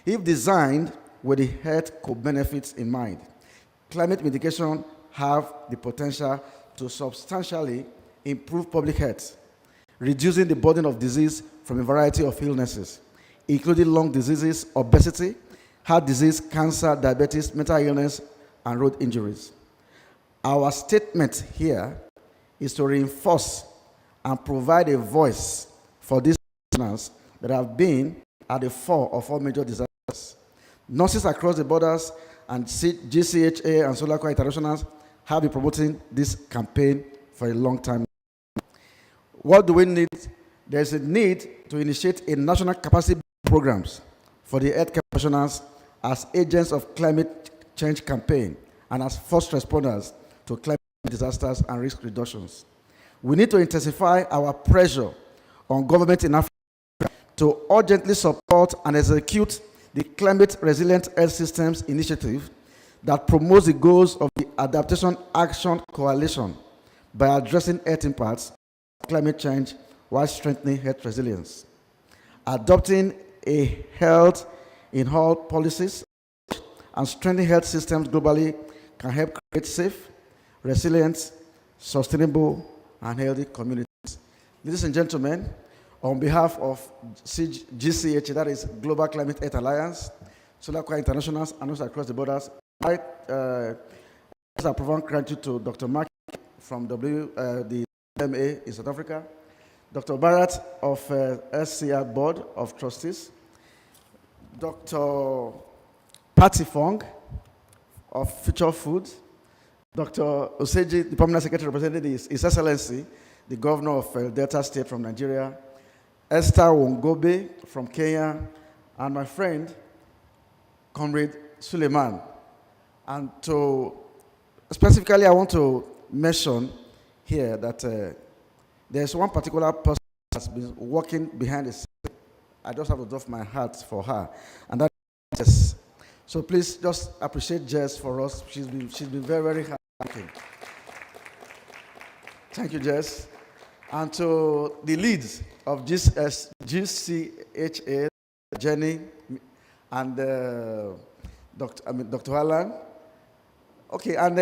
Speaker 9: If designed with the health co-benefits in mind, climate mitigation have the potential to substantially improve public health, reducing the burden of disease from a variety of illnesses, including lung diseases, obesity, heart disease, cancer, diabetes, mental illness, and road injuries. Our statement here is to reinforce and provide a voice for these professionals that have been at the fore of all major disasters. Nurses across the borders and GCHA and Solar Internationals have been promoting this campaign for a long time. What do we need? There's a need to initiate a national capacity programs for the healthcare professionals as agents of climate change campaign and as first responders to climate disasters and risk reductions. We need to intensify our pressure on government in Africa to urgently support and execute the Climate Resilient Health Systems Initiative that promotes the goals of the Adaptation Action Coalition by addressing health impacts of climate change while strengthening health resilience. Adopting a health in all policies and strengthening health systems globally can help create safe, resilient, sustainable, and healthy communities. Ladies and gentlemen, on behalf of GCH, that is Global Climate Health Alliance, Solar Internationals, and also across the borders, I profound gratitude to Dr. Mark from the WMA in South Africa, Dr. Barrett of SCR Board of Trustees, Dr. Patty Fong of Future Foods, Dr. Oseji, the Permanent Secretary representing His Excellency, the Governor of Delta State from Nigeria, Esther Wongobe from Kenya, and my friend, Comrade Suleiman. And specifically, I want to mention here that there's one particular person that's been working behind the scene. I just have to doff my hat for her, and that's Jess. So please just appreciate Jess for us. She's been very, very hard working. Thank you, Jess. And to the leads of GCHA, Jenny, and Dr. Alan. Okay, and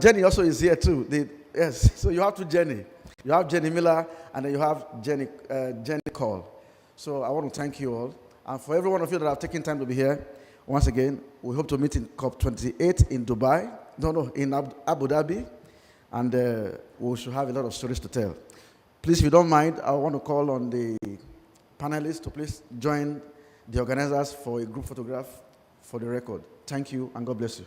Speaker 9: Jenny also is here too. Yes, so you have two Jenny. You have Jenny Miller, and then you have Jenny Cole. So I want to thank you all. And for every one of you that have taken time to be here, once again, we hope to meet in COP28 in Dubai. In Abu Dhabi. And we should have a lot of stories to tell. Please, if you don't mind, I want to call on the panelists to please join the organizers for a group photograph for the record. Thank you, and God bless you.